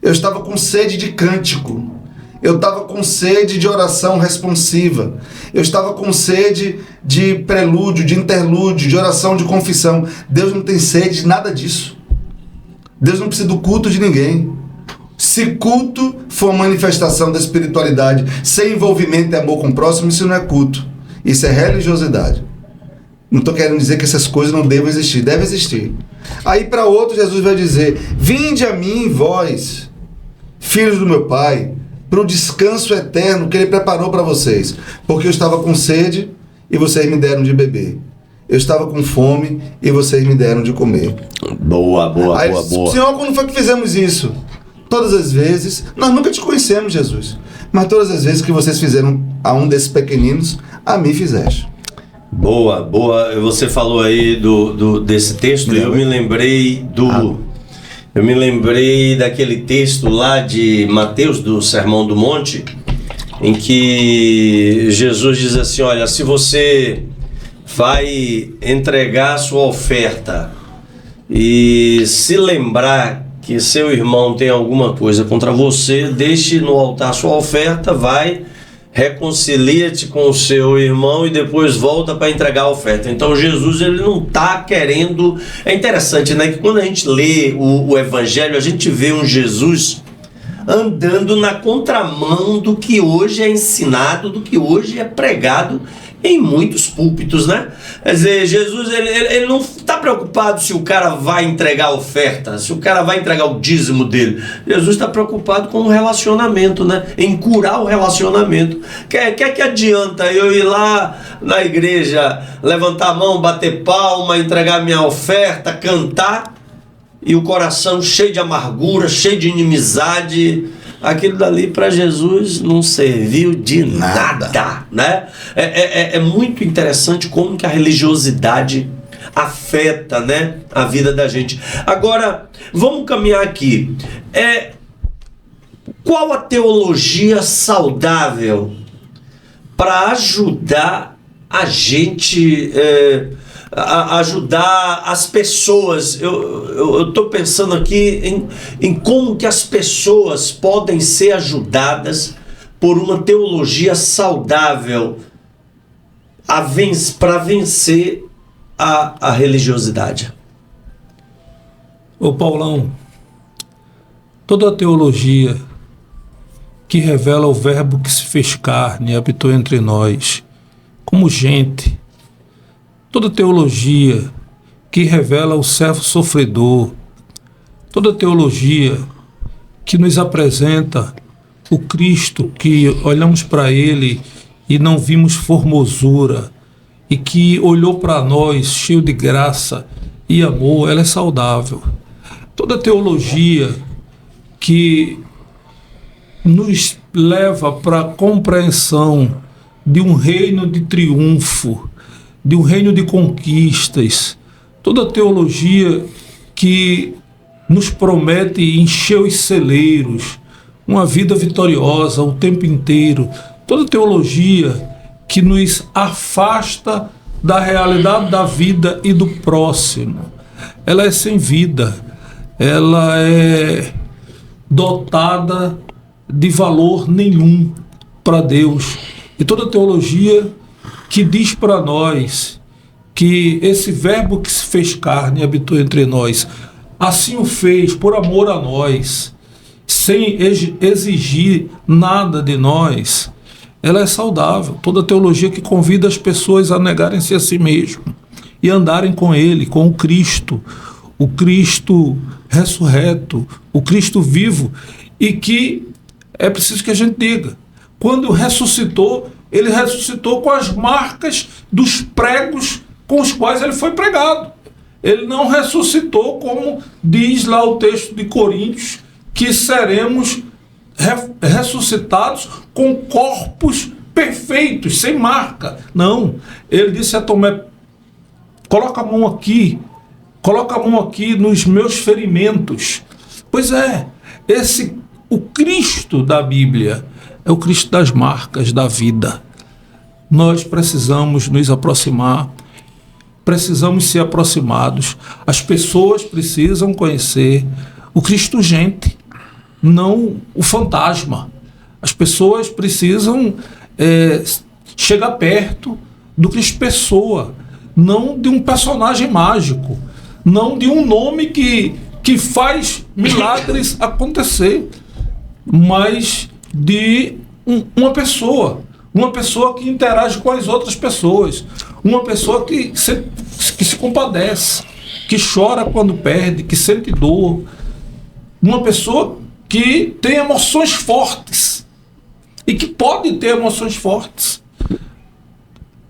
Eu estava com sede de cântico. Eu estava com sede de oração responsiva. Eu estava com sede de prelúdio, de interlúdio, de oração de confissão. Deus não tem sede de nada disso. Deus não precisa do culto de ninguém. Se culto for uma manifestação da espiritualidade sem envolvimento e amor com o próximo, isso não é culto. Isso é religiosidade. Não estou querendo dizer que essas coisas não devam existir. Deve existir. Aí para outro Jesus vai dizer: vinde a mim, vós, filhos do meu Pai, para o descanso eterno que Ele preparou para vocês. Porque eu estava com sede e vocês me deram de beber. Eu estava com fome e vocês me deram de comer. Boa. Senhor, quando foi que fizemos isso? Todas as vezes. Nós nunca te conhecemos, Jesus. Mas todas as vezes que vocês fizeram a um desses pequeninos, a mim fizeste. Boa. Você falou aí desse texto e eu me lembrei daquele texto lá de Mateus, do Sermão do Monte, em que Jesus diz assim: olha, se você vai entregar a sua oferta e se lembrar que seu irmão tem alguma coisa contra você, deixe no altar sua oferta, vai, reconcilia-te com o seu irmão e depois volta para entregar a oferta. Então Jesus, ele não está querendo... É interessante, né, que quando a gente lê o Evangelho, a gente vê um Jesus andando na contramão do que hoje é ensinado, do que hoje é pregado em muitos púlpitos, né? Quer dizer, Jesus, ele não está preocupado se o cara vai entregar a oferta, se o cara vai entregar o dízimo dele. Jesus está preocupado com o relacionamento, né? Em curar o relacionamento. Que adianta eu ir lá na igreja, levantar a mão, bater palma, entregar minha oferta, cantar, e o coração cheio de amargura, cheio de inimizade? Aquilo dali para Jesus não serviu de nada, né? É muito interessante como que a religiosidade afeta, né, a vida da gente. Agora, vamos caminhar aqui. Qual a teologia saudável para ajudar a gente... ajudar as pessoas? Eu estou pensando aqui em como que as pessoas podem ser ajudadas por uma teologia saudável para vencer a religiosidade. Ô Paulão, toda a teologia que revela o verbo que se fez carne e habitou entre nós como gente, toda teologia que revela o servo sofredor, toda teologia que nos apresenta o Cristo, que olhamos para Ele e não vimos formosura, e que olhou para nós cheio de graça e amor, ela é saudável. Toda teologia que nos leva para a compreensão de um reino de triunfo, de um reino de conquistas, toda teologia que nos promete encher os celeiros, uma vida vitoriosa o tempo inteiro, toda teologia que nos afasta da realidade da vida e do próximo, ela é sem vida, ela é dotada de valor nenhum para Deus. E toda teologia que diz para nós que esse verbo que se fez carne e habitou entre nós, assim o fez por amor a nós, sem exigir nada de nós, ela é saudável. Toda teologia que convida as pessoas a negarem-se a si mesmo e andarem com Ele, com o Cristo ressurreto, o Cristo vivo, e que é preciso que a gente diga, quando ressuscitou, Ele ressuscitou com as marcas dos pregos com os quais Ele foi pregado. Ele não ressuscitou, como diz lá o texto de Coríntios, que seremos ressuscitados com corpos perfeitos, sem marca. Não, Ele disse a Tomé: coloca a mão aqui nos meus ferimentos. Pois é, o Cristo da Bíblia é o Cristo das marcas da vida. Nós precisamos nos aproximar, precisamos ser aproximados. As pessoas precisam conhecer o Cristo gente, não o fantasma. As pessoas precisam chegar perto do Cristo pessoa, não de um personagem mágico, não de um nome que faz milagres acontecer, mas de uma pessoa que interage com as outras pessoas, uma pessoa que que se compadece, que chora quando perde, que sente dor. Uma pessoa que tem emoções fortes e que pode ter emoções fortes.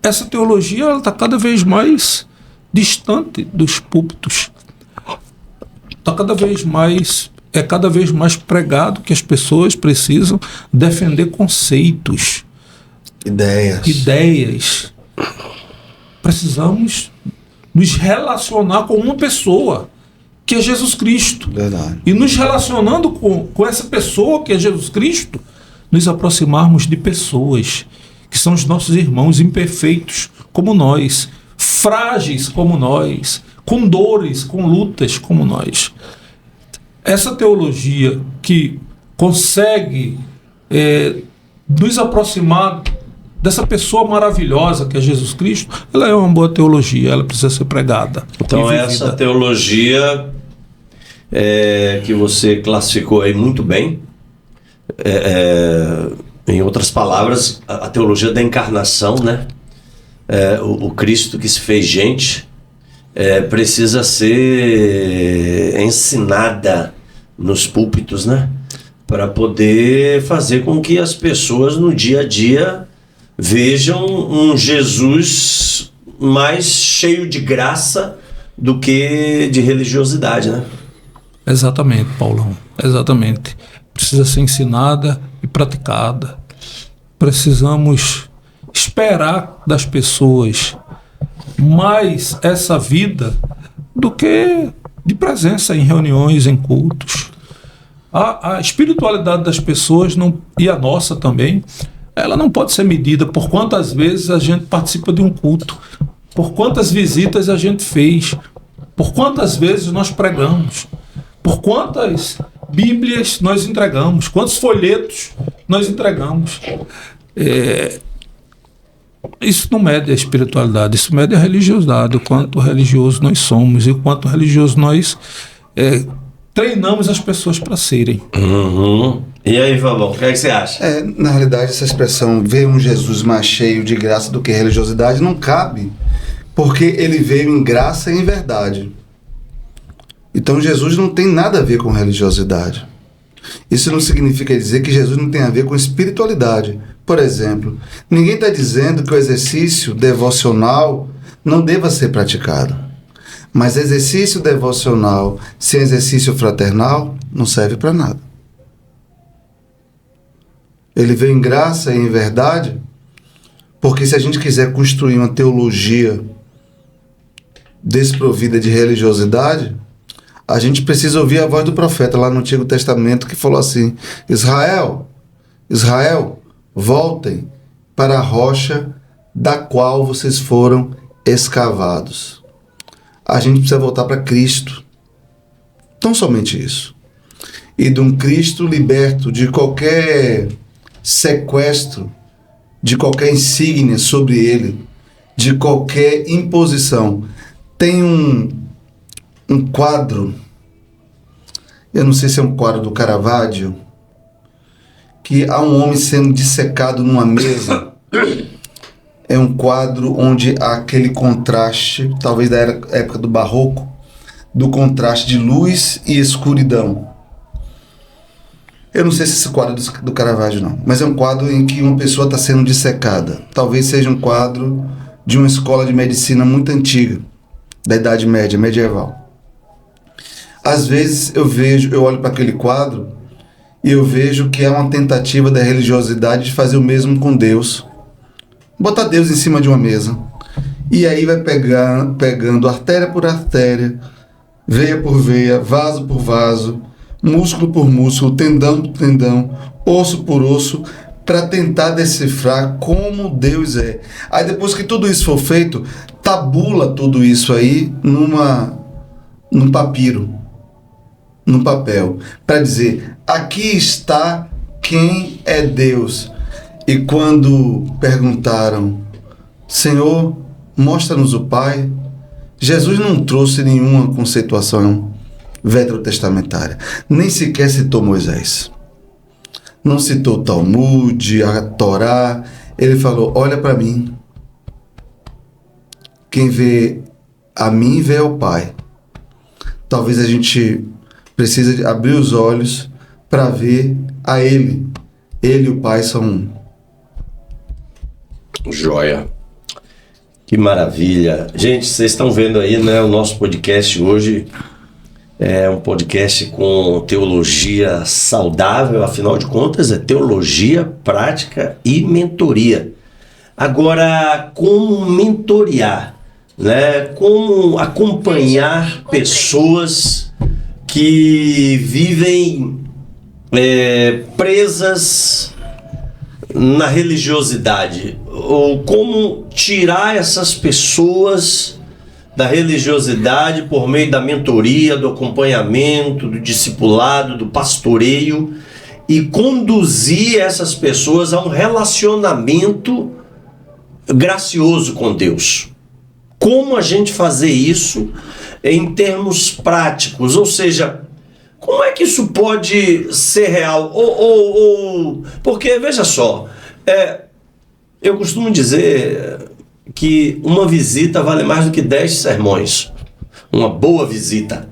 Essa teologia está cada vez mais distante dos púlpitos. Está cada vez mais pregado que as pessoas precisam defender conceitos, ideias. Precisamos nos relacionar com uma pessoa, que é Jesus Cristo. Verdade. E nos relacionando com essa pessoa, que é Jesus Cristo, nos aproximarmos de pessoas que são os nossos irmãos imperfeitos como nós, frágeis como nós, com dores, com lutas como nós. Essa teologia que consegue nos aproximar dessa pessoa maravilhosa que é Jesus Cristo, ela é uma boa teologia, ela precisa ser pregada. Então essa teologia que você classificou aí muito bem, em outras palavras, a teologia da encarnação, né? O Cristo que se fez gente, precisa ser ensinada nos púlpitos, né? Para poder fazer com que as pessoas no dia a dia vejam um Jesus mais cheio de graça do que de religiosidade, né? Exatamente, Paulão, exatamente. Precisa ser ensinada e praticada. Precisamos esperar das pessoas mais essa vida do que de presença em reuniões, em cultos. A espiritualidade das pessoas, e a nossa também, ela não pode ser medida por quantas vezes a gente participa de um culto, por quantas visitas a gente fez, por quantas vezes nós pregamos, por quantas Bíblias nós entregamos, quantos folhetos nós entregamos. Isso não mede a espiritualidade, isso mede a religiosidade, o quanto religioso nós somos e o quanto religioso nós treinamos as pessoas para serem. Uhum. E aí, Fabão, o que é que você acha? Na realidade, essa expressão ver um Jesus mais cheio de graça do que religiosidade não cabe, porque ele veio em graça e em verdade. Então Jesus não tem nada a ver com religiosidade. Isso não significa dizer que Jesus não tem a ver com espiritualidade. Por exemplo, ninguém está dizendo que o exercício devocional não deva ser praticado. Mas exercício devocional sem exercício fraternal não serve para nada. Ele veio em graça e em verdade, porque se a gente quiser construir uma teologia desprovida de religiosidade, a gente precisa ouvir a voz do profeta lá no Antigo Testamento que falou assim: Israel, voltem para a rocha da qual vocês foram escavados. A gente precisa voltar para Cristo. Tão somente isso. E de um Cristo liberto de qualquer sequestro, de qualquer insígnia sobre ele, de qualquer imposição. Tem um quadro, eu não sei se é um quadro do Caravaggio, que há um homem sendo dissecado numa mesa. É um quadro onde há aquele contraste, talvez da época do Barroco, do contraste de luz e escuridão. Eu não sei se esse quadro é do Caravaggio não, mas é um quadro em que uma pessoa está sendo dissecada. Talvez seja um quadro de uma escola de medicina muito antiga, da Idade Média, medieval. Às vezes eu olho para aquele quadro e eu vejo que é uma tentativa da religiosidade de fazer o mesmo com Deus. Botar Deus em cima de uma mesa. E aí vai pegando artéria por artéria, veia por veia, vaso por vaso, músculo por músculo, tendão por tendão, osso por osso, para tentar decifrar como Deus é. Aí depois que tudo isso for feito, tabula tudo isso aí num papiro, num papel, para dizer: aqui está quem é Deus. E quando perguntaram: Senhor, mostra-nos o Pai, Jesus não trouxe nenhuma conceituação veterotestamentária, nem sequer citou Moisés, não citou o Talmud, a Torá. Ele falou: olha para mim. Quem vê a mim vê ao Pai. Talvez a gente precise abrir os olhos para ver a Ele. Ele e o Pai são um. Joia. Que maravilha. Gente, vocês estão vendo aí, né? O nosso podcast hoje é um podcast com teologia saudável, afinal de contas é teologia, prática e mentoria. Agora, como mentorear, né? Como acompanhar pessoas que vivem presas na religiosidade, ou como tirar essas pessoas da religiosidade por meio da mentoria, do acompanhamento, do discipulado, do pastoreio, e conduzir essas pessoas a um relacionamento gracioso com Deus. Como a gente fazer isso em termos práticos, ou seja, como é que isso pode ser real? Porque, veja só, eu costumo dizer que uma visita vale mais do que 10 sermões. Uma boa visita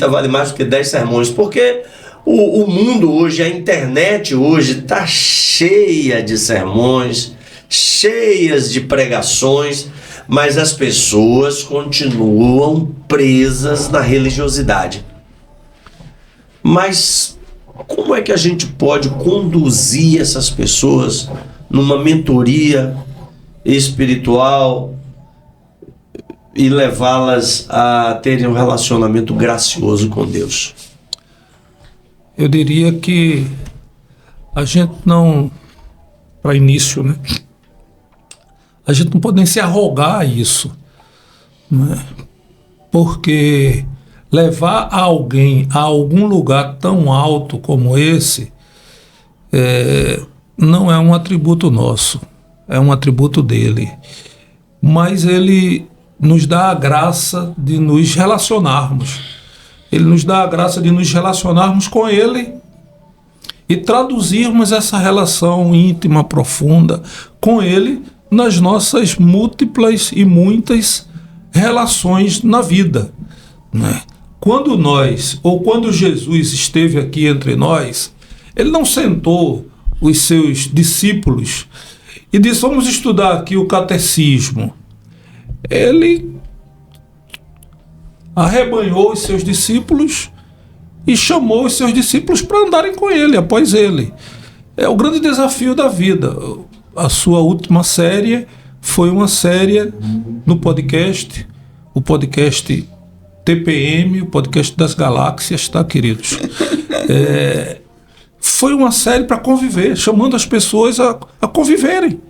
vale mais do que 10 sermões, porque o mundo hoje, a internet hoje está cheia de sermões, cheias de pregações, mas as pessoas continuam presas na religiosidade. Mas como é que a gente pode conduzir essas pessoas numa mentoria espiritual e levá-las a terem um relacionamento gracioso com Deus? Eu diria que a gente não, para início, né? A gente não pode nem se arrogar a isso, né? Porque levar alguém a algum lugar tão alto como esse não é um atributo nosso, é um atributo dele. Mas ele nos dá a graça de nos relacionarmos. Ele nos dá a graça de nos relacionarmos com ele e traduzirmos essa relação íntima, profunda com ele nas nossas múltiplas e muitas relações na vida, né? Quando Jesus esteve aqui entre nós, ele não sentou os seus discípulos e disse: vamos estudar aqui o catecismo. Ele arrebanhou os seus discípulos e chamou os seus discípulos para andarem com ele, após ele. É o grande desafio da vida. A sua última série foi uma série no podcast, o podcast TPM, o podcast das galáxias, tá, queridos? Foi uma série para conviver, chamando as pessoas a conviverem,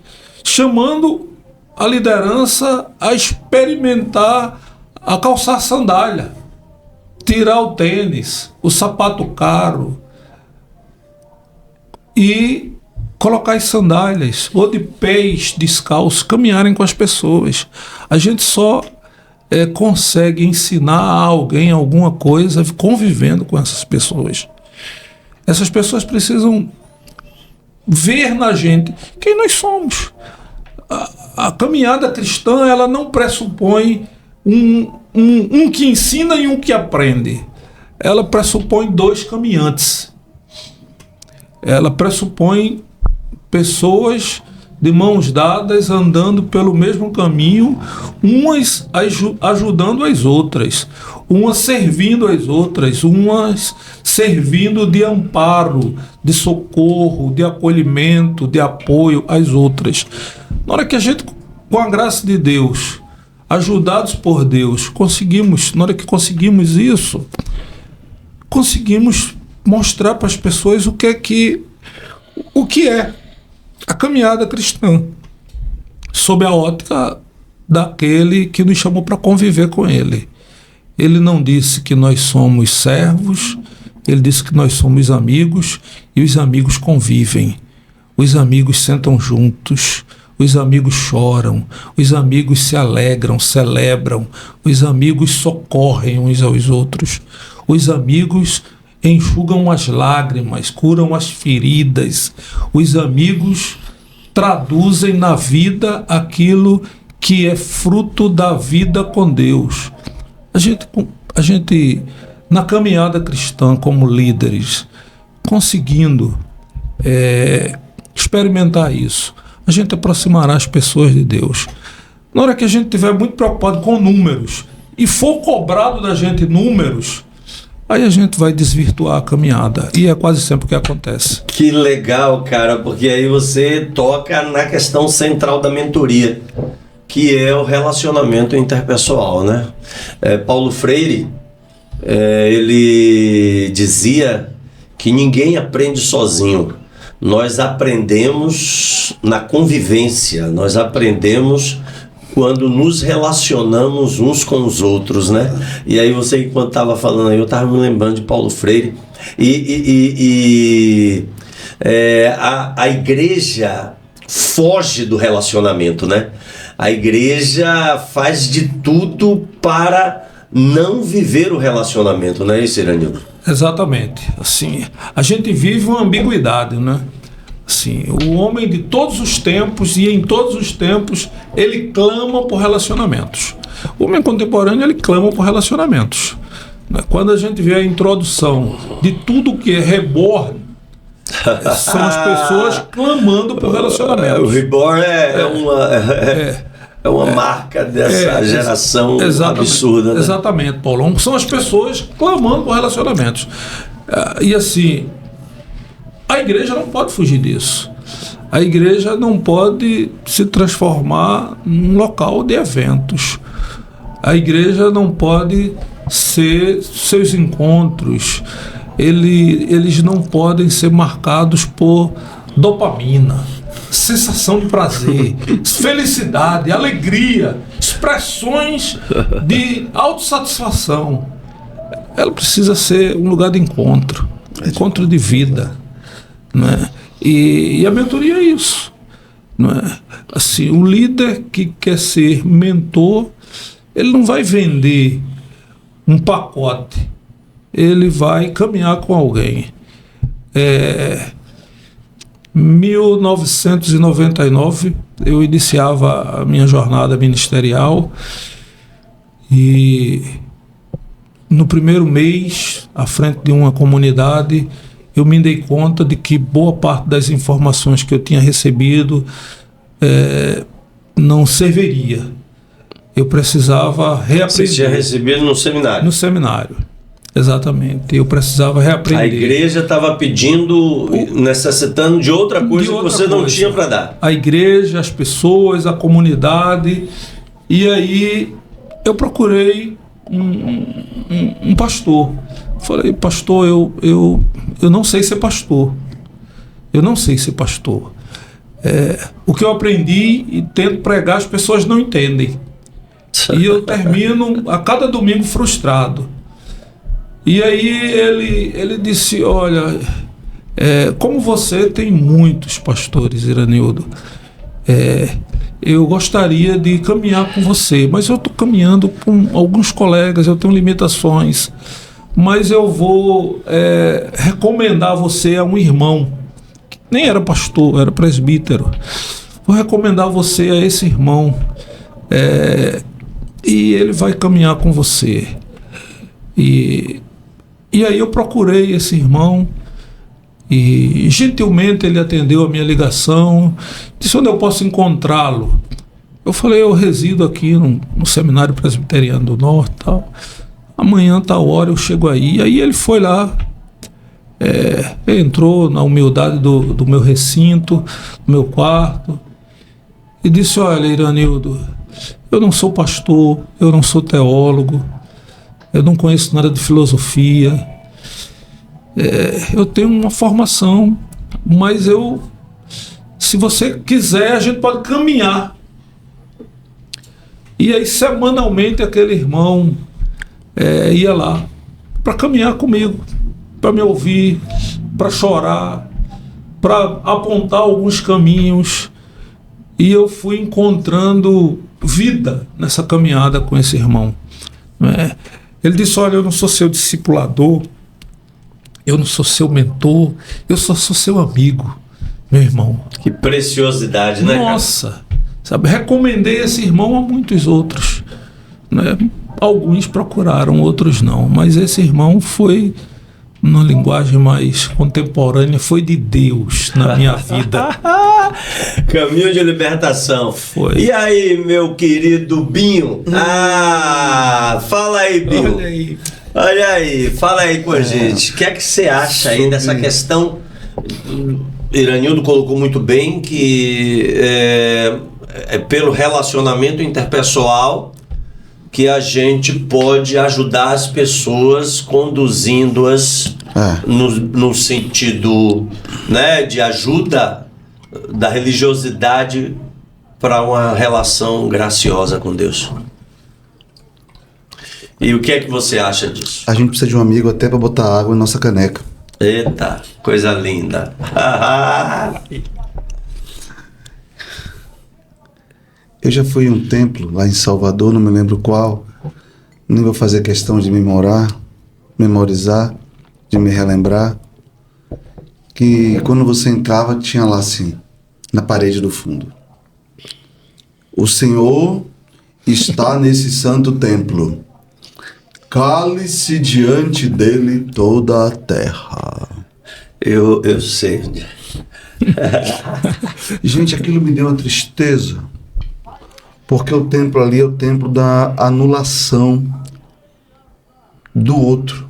chamando a liderança a experimentar, a calçar sandália, tirar o tênis, o sapato caro e colocar as sandálias, ou de pés descalços, caminharem com as pessoas. A gente só consegue ensinar a alguém alguma coisa convivendo com essas pessoas. Essas pessoas precisam ver na gente quem nós somos. A caminhada cristã, ela não pressupõe um que ensina e um que aprende. Ela pressupõe dois caminhantes. Ela pressupõe pessoas de mãos dadas andando pelo mesmo caminho, umas ajudando as outras, umas servindo as outras, umas servindo de amparo, de socorro, de acolhimento, de apoio às outras. Na hora que a gente, com a graça de Deus, ajudados por Deus, na hora que conseguimos isso, conseguimos mostrar para as pessoas o que é a caminhada cristã, sob a ótica daquele que nos chamou para conviver com ele. Ele não disse que nós somos servos, ele disse que nós somos amigos, e os amigos convivem. Os amigos sentam juntos, os amigos choram, os amigos se alegram, celebram, os amigos socorrem uns aos outros, os amigos enxugam as lágrimas, curam as feridas. Os amigos traduzem na vida aquilo que é fruto da vida com Deus. A gente na caminhada cristã, como líderes, conseguindo experimentar isso, a gente aproximará as pessoas de Deus. Na hora que a gente estiver muito preocupado com números e for cobrado da gente números, aí a gente vai desvirtuar a caminhada. E é quase sempre o que acontece. Que legal, cara, porque aí você toca na questão central da mentoria, que é o relacionamento interpessoal, né? Paulo Freire, ele dizia que ninguém aprende sozinho. Nós aprendemos na convivência, nós aprendemos quando nos relacionamos uns com os outros, né? E aí você, enquanto estava falando aí, eu estava me lembrando de Paulo Freire. A igreja foge do relacionamento, né? A igreja faz de tudo para não viver o relacionamento, não é isso, Iranildo? Exatamente. Assim, a gente vive uma ambiguidade, né? Assim, o homem de todos os tempos e em todos os tempos ele clama por relacionamentos. O homem contemporâneo ele clama por relacionamentos. Quando a gente vê a introdução de tudo que é reborn, são as pessoas clamando por relacionamentos. O reborn é uma marca dessa geração absurda, né? Exatamente, Paulão. São as pessoas clamando por relacionamentos. E assim, a igreja não pode fugir disso. A igreja não pode se transformar num local de eventos. A igreja não pode ser seus encontros. Eles não podem ser marcados por dopamina, sensação de prazer, felicidade, alegria, expressões de autossatisfação. Ela precisa ser um lugar de encontro de vida, né? E a mentoria é isso, né? Assim, o líder que quer ser mentor, ele não vai vender um pacote, ele vai caminhar com alguém. 1999 eu iniciava a minha jornada ministerial e no primeiro mês, à frente de uma comunidade, eu me dei conta de que boa parte das informações que eu tinha recebido não serviria. Eu precisava reaprender. Você tinha recebido no seminário? No seminário, exatamente. Eu precisava reaprender. A igreja estava necessitando de outra coisa que você não tinha para dar. A igreja, as pessoas, a comunidade. E aí eu procurei um pastor. Falei, pastor, eu não sei ser pastor. Eu não sei ser pastor. O que eu aprendi e tento pregar, as pessoas não entendem. E eu termino a cada domingo frustrado. E aí ele disse, olha, como você tem muitos pastores, Iranildo, eu gostaria de caminhar com você, mas eu estou caminhando com alguns colegas, eu tenho limitações, mas eu vou recomendar você a um irmão, que nem era pastor, era presbítero. Vou recomendar você a esse irmão, e ele vai caminhar com você. E aí eu procurei esse irmão e gentilmente ele atendeu a minha ligação, disse onde eu posso encontrá-lo. Eu falei, eu resido aqui no Seminário Presbiteriano do Norte, tal. Amanhã, tal hora, eu chego aí. E aí ele foi lá, entrou na humildade do meu recinto, do meu quarto, e disse, olha, Iranildo, eu não sou pastor, eu não sou teólogo, eu não conheço nada de filosofia, eu tenho uma formação, mas se você quiser, a gente pode caminhar. E aí, semanalmente, aquele irmão ia lá para caminhar comigo, para me ouvir, para chorar, para apontar alguns caminhos. E eu fui encontrando vida nessa caminhada com esse irmão. Ele disse, olha, eu não sou seu discipulador, eu não sou seu mentor, eu só sou seu amigo, meu irmão. Que preciosidade, né? Nossa, sabe? Recomendei esse irmão a muitos outros, né? Alguns procuraram, outros não, mas esse irmão foi, numa linguagem mais contemporânea, foi de Deus na minha vida. Caminho de libertação. Foi. E aí, meu querido Binho? Fala aí, Binho. Olha aí. Olha aí, fala aí com a gente. O que é que você acha aí dessa questão? Iranildo colocou muito bem que é pelo relacionamento interpessoal que a gente pode ajudar as pessoas, conduzindo-as no sentido, né, de ajuda da religiosidade para uma relação graciosa com Deus. E o que é que você acha disso? A gente precisa de um amigo até para botar água em nossa caneca. Eita, coisa linda. Eu já fui em um templo lá em Salvador, não me lembro qual. Nem vou fazer questão de memorizar, de me relembrar. Que quando você entrava, tinha lá assim, na parede do fundo: o Senhor está nesse santo templo. Cale-se diante dele toda a terra. Eu sei. Gente, aquilo me deu uma tristeza. Porque o templo ali é o templo da anulação do outro.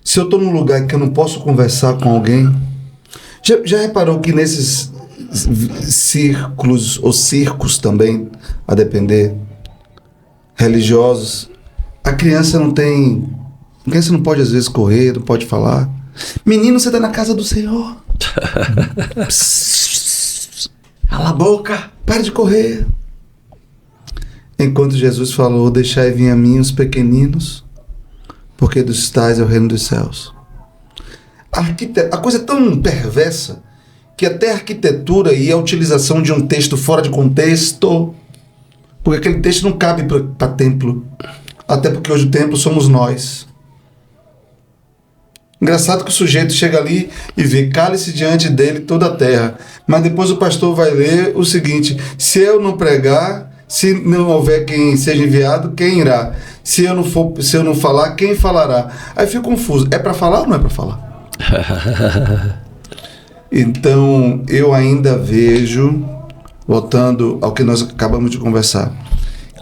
Se eu estou num lugar que eu não posso conversar com alguém... Já reparou que nesses círculos, ou circos também, a depender, religiosos, a criança não pode às vezes correr, não pode falar. Menino, você está na casa do Senhor. Cala a boca. Pare de correr. Enquanto Jesus falou: deixai vir a mim os pequeninos, porque dos tais é o reino dos céus. A coisa é tão perversa que até a arquitetura e a utilização de um texto fora de contexto, porque aquele texto não cabe para templo, até porque hoje o templo somos nós. Engraçado que o sujeito chega ali e vê: cale-se diante dele toda a terra, mas depois o pastor vai ler o seguinte: se eu não pregar, se não houver quem seja enviado, quem irá? Se eu não falar, quem falará? Aí fica confuso. É para falar ou não é para falar? Então, eu ainda vejo, voltando ao que nós acabamos de conversar,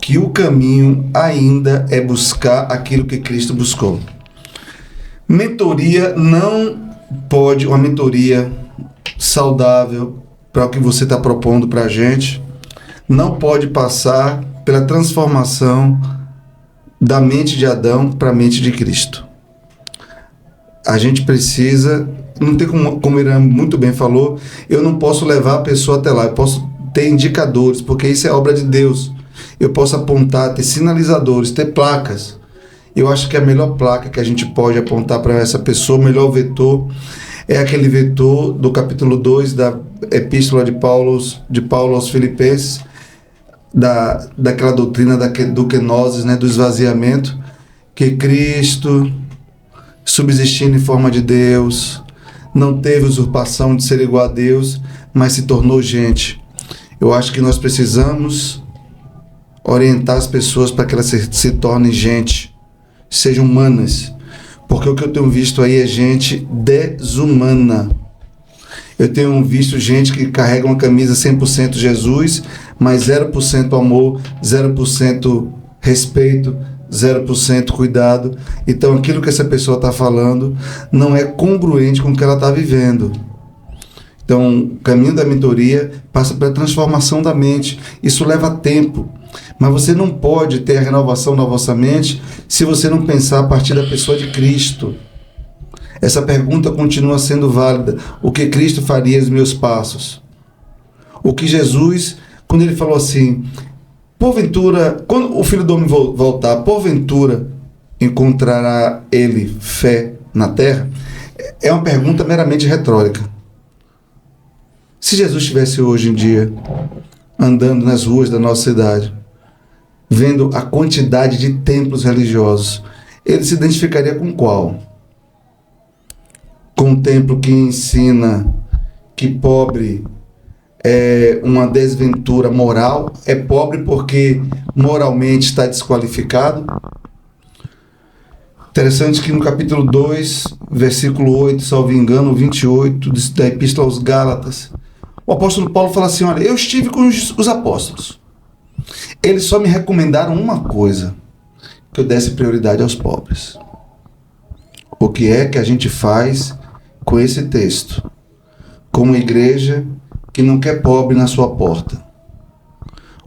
que o caminho ainda é buscar aquilo que Cristo buscou. Mentoria não pode, uma mentoria saudável para o que você está propondo para a gente, não pode passar pela transformação da mente de Adão para a mente de Cristo. A gente precisa, não tem como o Irã muito bem falou, eu não posso levar a pessoa até lá, eu posso ter indicadores, porque isso é obra de Deus. Eu posso apontar, ter sinalizadores, ter placas. Eu acho que a melhor placa que a gente pode apontar para essa pessoa, o melhor vetor, é aquele vetor do capítulo 2 da epístola de Paulo aos Filipenses, daquela doutrina do kenosis, né, do esvaziamento, que Cristo, subsistindo em forma de Deus, não teve usurpação de ser igual a Deus, mas se tornou gente. Eu acho que nós precisamos orientar as pessoas para que elas se tornem gente, sejam humanas, porque o que eu tenho visto aí é gente desumana. Eu tenho visto gente que carrega uma camisa 100% Jesus, mas 0% amor, 0% respeito, 0% cuidado. Então aquilo que essa pessoa está falando não é congruente com o que ela está vivendo. Então o caminho da mentoria passa pela transformação da mente. Isso leva tempo, mas você não pode ter a renovação da vossa mente se você não pensar a partir da pessoa de Cristo. Essa pergunta continua sendo válida: o que Cristo faria aos meus passos? O que Jesus, quando ele falou assim, porventura, quando o Filho do Homem voltar, porventura encontrará ele fé na terra? É uma pergunta meramente retórica. Se Jesus estivesse hoje em dia andando nas ruas da nossa cidade, vendo a quantidade de templos religiosos, ele se identificaria com qual? Com um templo que ensina que pobre é uma desventura moral, é pobre porque moralmente está desqualificado. Interessante que no capítulo 2, versículo 8, salvo engano, 28, da Epístola aos Gálatas, o apóstolo Paulo fala assim: olha, eu estive com os apóstolos. Eles só me recomendaram uma coisa, que eu desse prioridade aos pobres. O que é que a gente faz com esse texto? Como igreja que não quer pobre na sua porta.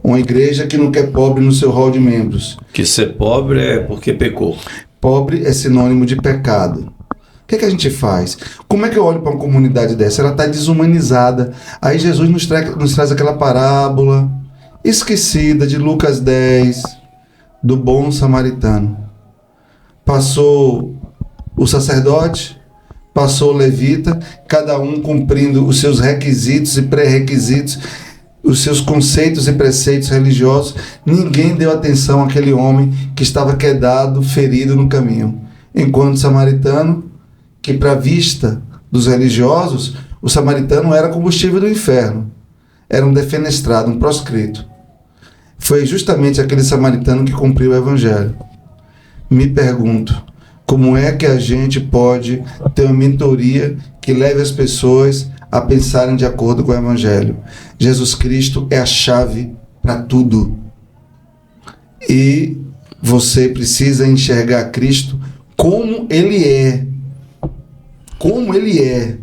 Uma igreja que não quer pobre no seu hall de membros. Que ser pobre é porque pecou. Pobre é sinônimo de pecado. O que é que a gente faz? Como é que eu olho para uma comunidade dessa? Ela está desumanizada. Aí Jesus nos traz aquela parábola esquecida de Lucas 10, do bom samaritano. Passou o sacerdote, passou o levita, cada um cumprindo os seus requisitos e pré-requisitos, os seus conceitos e preceitos religiosos. Ninguém deu atenção àquele homem que estava quedado, ferido no caminho. Enquanto o samaritano, que para a vista dos religiosos, o samaritano era combustível do inferno, era um defenestrado, um proscrito. Foi justamente aquele samaritano que cumpriu o evangelho. Me pergunto, como é que a gente pode ter uma mentoria que leve as pessoas a pensarem de acordo com o evangelho? Jesus Cristo é a chave para tudo. E você precisa enxergar Cristo como Ele é. Como Ele é.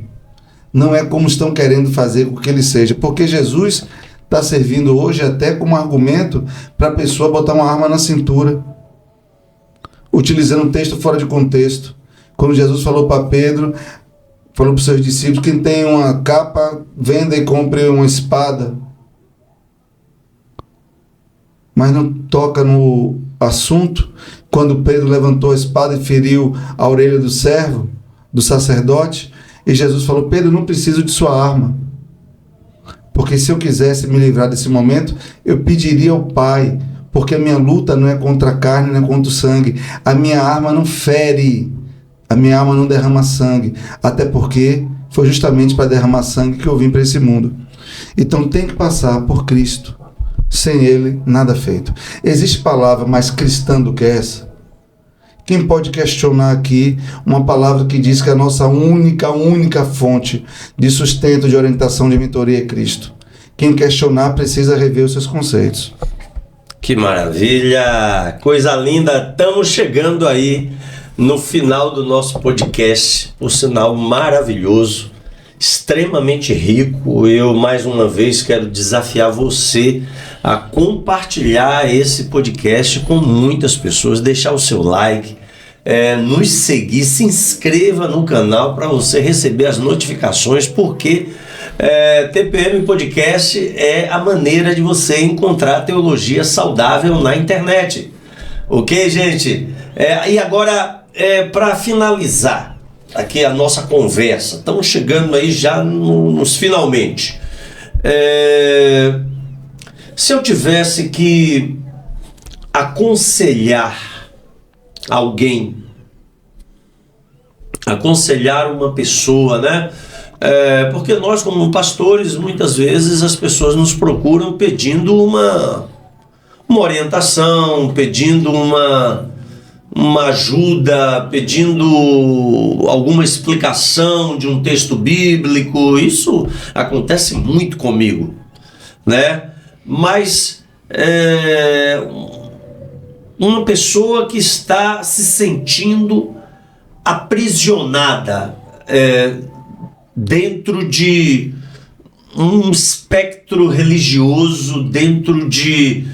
Não é como estão querendo fazer com que Ele seja. Porque Jesus está servindo hoje até como argumento para a pessoa botar uma arma na cintura, utilizando um texto fora de contexto. Quando Jesus falou para Pedro, falou para os seus discípulos: quem tem uma capa, venda e compre uma espada. Mas não toca no assunto quando Pedro levantou a espada e feriu a orelha do servo, do sacerdote, e Jesus falou: Pedro, não preciso de sua arma, porque se eu quisesse me livrar desse momento, eu pediria ao Pai, porque a minha luta não é contra a carne, não é contra o sangue. A minha arma não fere, a minha arma não derrama sangue, até porque foi justamente para derramar sangue que eu vim para esse mundo. Então tem que passar por Cristo. Sem Ele, nada feito. Existe palavra mais cristã do que essa? Quem pode questionar aqui uma palavra que diz que a nossa única fonte de sustento, de orientação, de mentoria é Cristo? Quem questionar precisa rever os seus conceitos. Que maravilha! Coisa linda! Estamos chegando aí no final do nosso podcast. Por sinal maravilhoso, extremamente rico. Eu, mais uma vez, quero desafiar você a compartilhar esse podcast com muitas pessoas, deixar o seu like, nos seguir, se inscreva no canal para você receber as notificações, porque TPM Podcast é a maneira de você encontrar teologia saudável na internet. Ok, gente? E agora, para finalizar aqui a nossa conversa, estamos chegando aí já nos finalmente. Se eu tivesse que aconselhar alguém, aconselhar uma pessoa, né? Porque nós, como pastores, muitas vezes as pessoas nos procuram pedindo uma orientação, pedindo uma ajuda, pedindo alguma explicação de um texto bíblico. Isso acontece muito comigo, né? Mas uma pessoa que está se sentindo aprisionada dentro de um espectro religioso, dentro de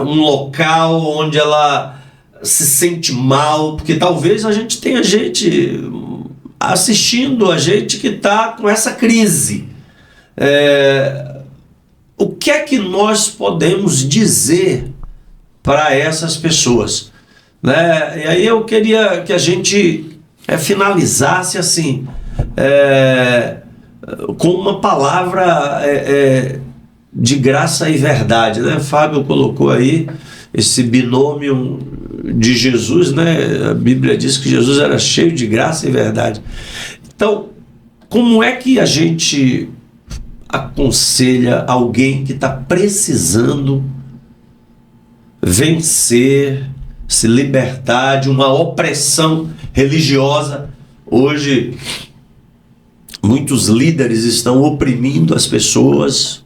um local onde ela se sente mal, porque talvez a gente tenha gente assistindo, a gente que está com essa crise. O que é que nós podemos dizer para essas pessoas, né? E aí eu queria que a gente finalizasse assim, com uma palavra de graça e verdade, né? Fábio colocou aí esse binômio de Jesus, né? A Bíblia diz que Jesus era cheio de graça e verdade. Então, como é que a gente aconselha alguém que está precisando vencer, se libertar de uma opressão religiosa? Hoje, muitos líderes estão oprimindo as pessoas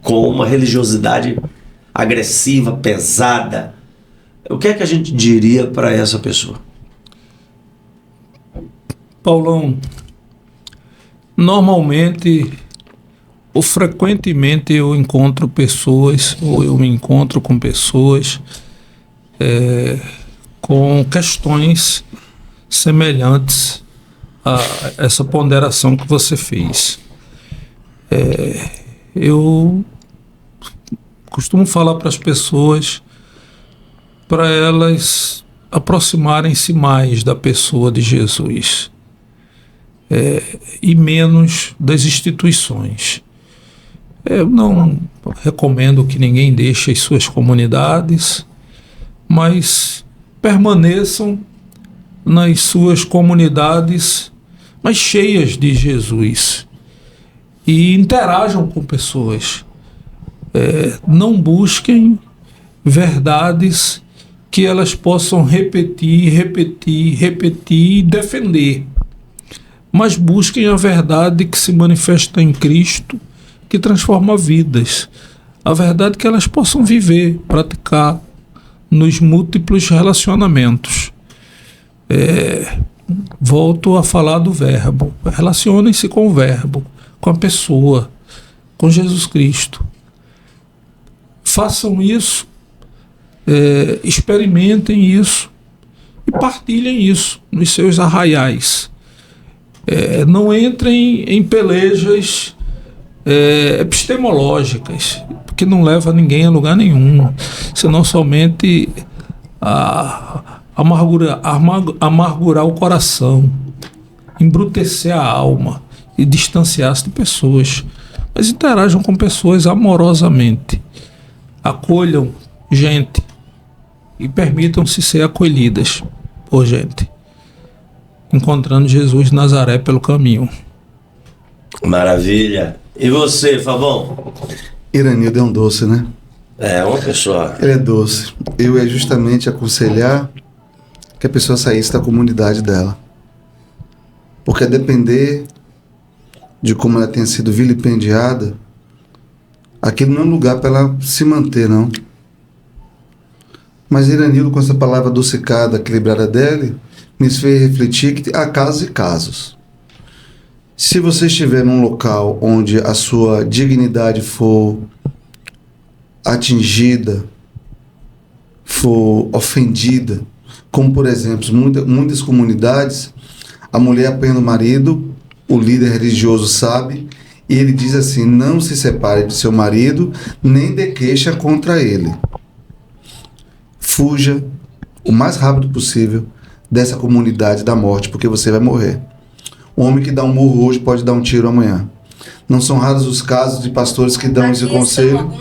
com uma religiosidade agressiva, pesada. O que é que a gente diria para essa pessoa? Paulão, normalmente ou frequentemente eu encontro pessoas, ou eu me encontro com pessoas com questões semelhantes a essa ponderação que você fez. Eu costumo falar para as pessoas para elas aproximarem-se mais da pessoa de Jesus e menos das instituições. Eu não recomendo que ninguém deixe as suas comunidades, mas permaneçam nas suas comunidades, mas cheias de Jesus, e interajam com pessoas. Não busquem verdades que elas possam repetir e defender, mas busquem a verdade que se manifesta em Cristo, que transforma vidas, a verdade que elas possam viver, praticar nos múltiplos relacionamentos. Volto a falar do verbo. Relacionem-se com o verbo, com a pessoa, com Jesus Cristo. Façam isso, experimentem isso e partilhem isso nos seus arraiais. Não entrem em pelejas epistemológicas, porque não leva ninguém a lugar nenhum, senão somente amargurar o coração, embrutecer a alma e distanciar-se de pessoas. Mas interajam com pessoas amorosamente, acolham gente e permitam-se ser acolhidas por gente, encontrando Jesus de Nazaré pelo caminho. Maravilha. E você, Fabão? Iranildo é um doce, né? É uma pessoa. Ele é doce. Eu ia justamente aconselhar que a pessoa saísse da comunidade dela. Porque a depender de como ela tenha sido vilipendiada, aquilo não é um lugar para ela se manter, não. Mas Iranildo, com essa palavra adocicada, equilibrada dele, me fez refletir que há casos e casos. Se você estiver num local onde a sua dignidade for atingida, for ofendida, como por exemplo, muitas comunidades, a mulher apanha o marido, o líder religioso sabe, e ele diz assim: não se separe de seu marido, nem dê queixa contra ele. Fuja o mais rápido possível dessa comunidade da morte, porque você vai morrer. O homem que dá um murro hoje pode dar um tiro amanhã. Não são raros os casos de pastores que dão esse conselho,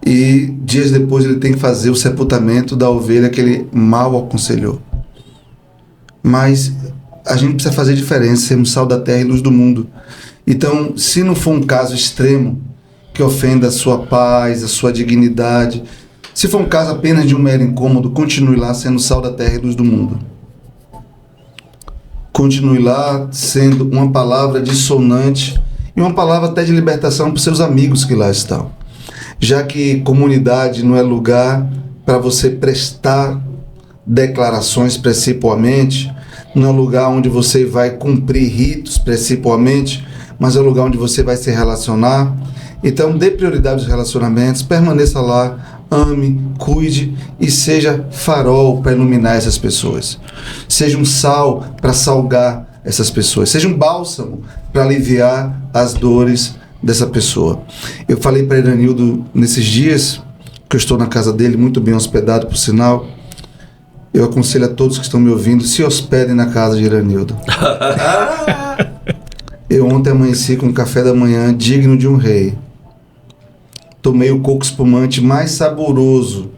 e dias depois ele tem que fazer o sepultamento da ovelha que ele mal aconselhou. Mas a gente precisa fazer diferença, sermos sal da terra e luz do mundo. Então, se não for um caso extremo que ofenda a sua paz, a sua dignidade, se for um caso apenas de um mero incômodo, continue lá sendo sal da terra e luz do mundo. Continue lá sendo uma palavra dissonante e uma palavra até de libertação para os seus amigos que lá estão. Já que comunidade não é lugar para você prestar declarações principalmente, não é lugar onde você vai cumprir ritos principalmente, mas é lugar onde você vai se relacionar. Então dê prioridade aos relacionamentos, permaneça lá, ame, cuide e seja farol para iluminar essas pessoas. Seja um sal para salgar essas pessoas. Seja um bálsamo para aliviar as dores dessa pessoa. Eu falei para Iranildo nesses dias, que eu estou na casa dele, muito bem hospedado, por sinal. Eu aconselho a todos que estão me ouvindo, se hospedem na casa de Iranildo. Eu ontem amanheci com um café da manhã digno de um rei. Tomei o coco espumante mais saboroso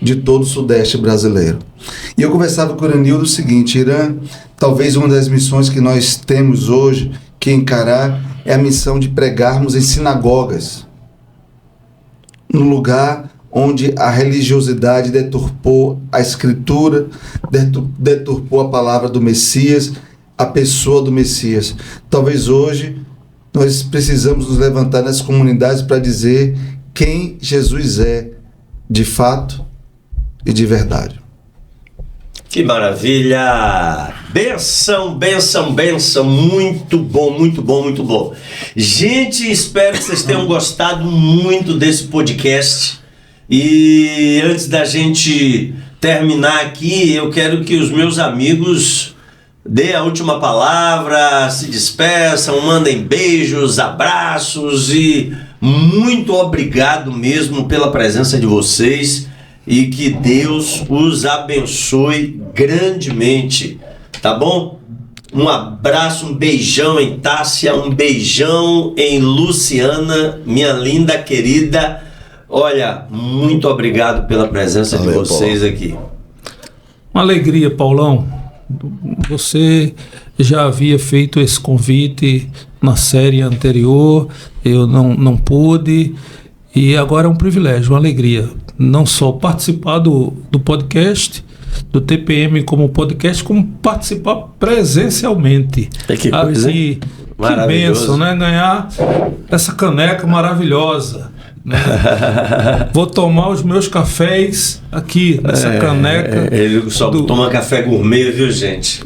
de todo o sudeste brasileiro. E eu conversava com o Iranildo o seguinte: Irã, Talvez uma das missões que nós temos hoje que encarar é a missão de pregarmos em sinagogas, no lugar onde a religiosidade deturpou a Escritura, deturpou a palavra do Messias, a pessoa do Messias. Talvez hoje nós precisamos nos levantar nas comunidades para dizer quem Jesus é, de fato e de verdade. Que maravilha! Benção, benção, benção. Muito bom, muito bom, muito bom. Gente, espero que vocês tenham gostado muito desse podcast. E antes da gente terminar aqui, eu quero que os meus amigos dêem a última palavra, se despeçam, mandem beijos, abraços e muito obrigado mesmo pela presença de vocês. E que Deus os abençoe grandemente, tá bom? Um abraço, um beijão em Tássia, um beijão em Luciana, minha linda querida. Olha, muito obrigado pela presença de vocês aqui. Uma alegria, Paulão. Você já havia feito esse convite na série anterior, eu não pude, e agora é um privilégio, uma alegria. Não só participar do podcast, do TPM como podcast, como participar presencialmente. Que coisa, aqui. Que bênção, né? Ganhar essa caneca maravilhosa. Né? Vou tomar os meus cafés aqui, nessa caneca. Ele só toma café gourmet, viu, gente?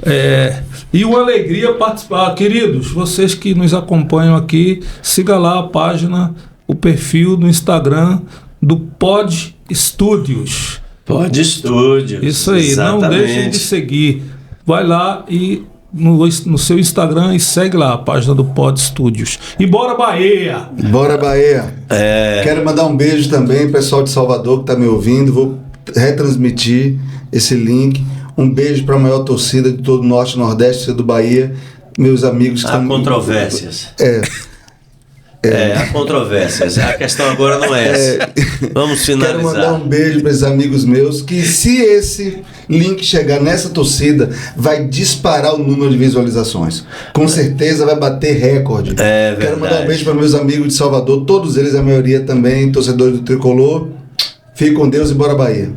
E uma alegria participar. Queridos, vocês que nos acompanham aqui, siga lá a página, o perfil no Instagram do Pod Studios. Pod Studios. Isso aí, exatamente. Não deixem de seguir. Vai lá e no seu Instagram e segue lá a página do Pod Studios. E bora Bahia! Bora Bahia! Quero mandar um beijo também, pessoal de Salvador que está me ouvindo. Vou retransmitir esse link. Um beijo para a maior torcida de todo o Norte e Nordeste do Bahia. Meus amigos que estão... Há controvérsias. Há controvérsias. A questão agora não é essa. Vamos finalizar. Quero mandar um beijo para esses amigos meus, que se esse link chegar nessa torcida, vai disparar o número de visualizações. Com certeza vai bater recorde. Quero mandar um beijo para meus amigos de Salvador, todos eles, a maioria também, torcedores do Tricolor. Fique com Deus e bora Bahia.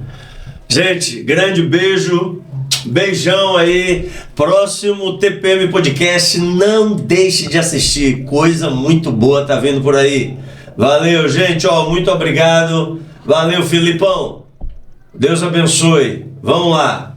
Gente, grande beijo. Beijão aí. Próximo TPM Podcast, não deixe de assistir, coisa muito boa tá vindo por aí. Valeu, gente, muito obrigado. Valeu, Filipão. Deus abençoe. Vamos lá.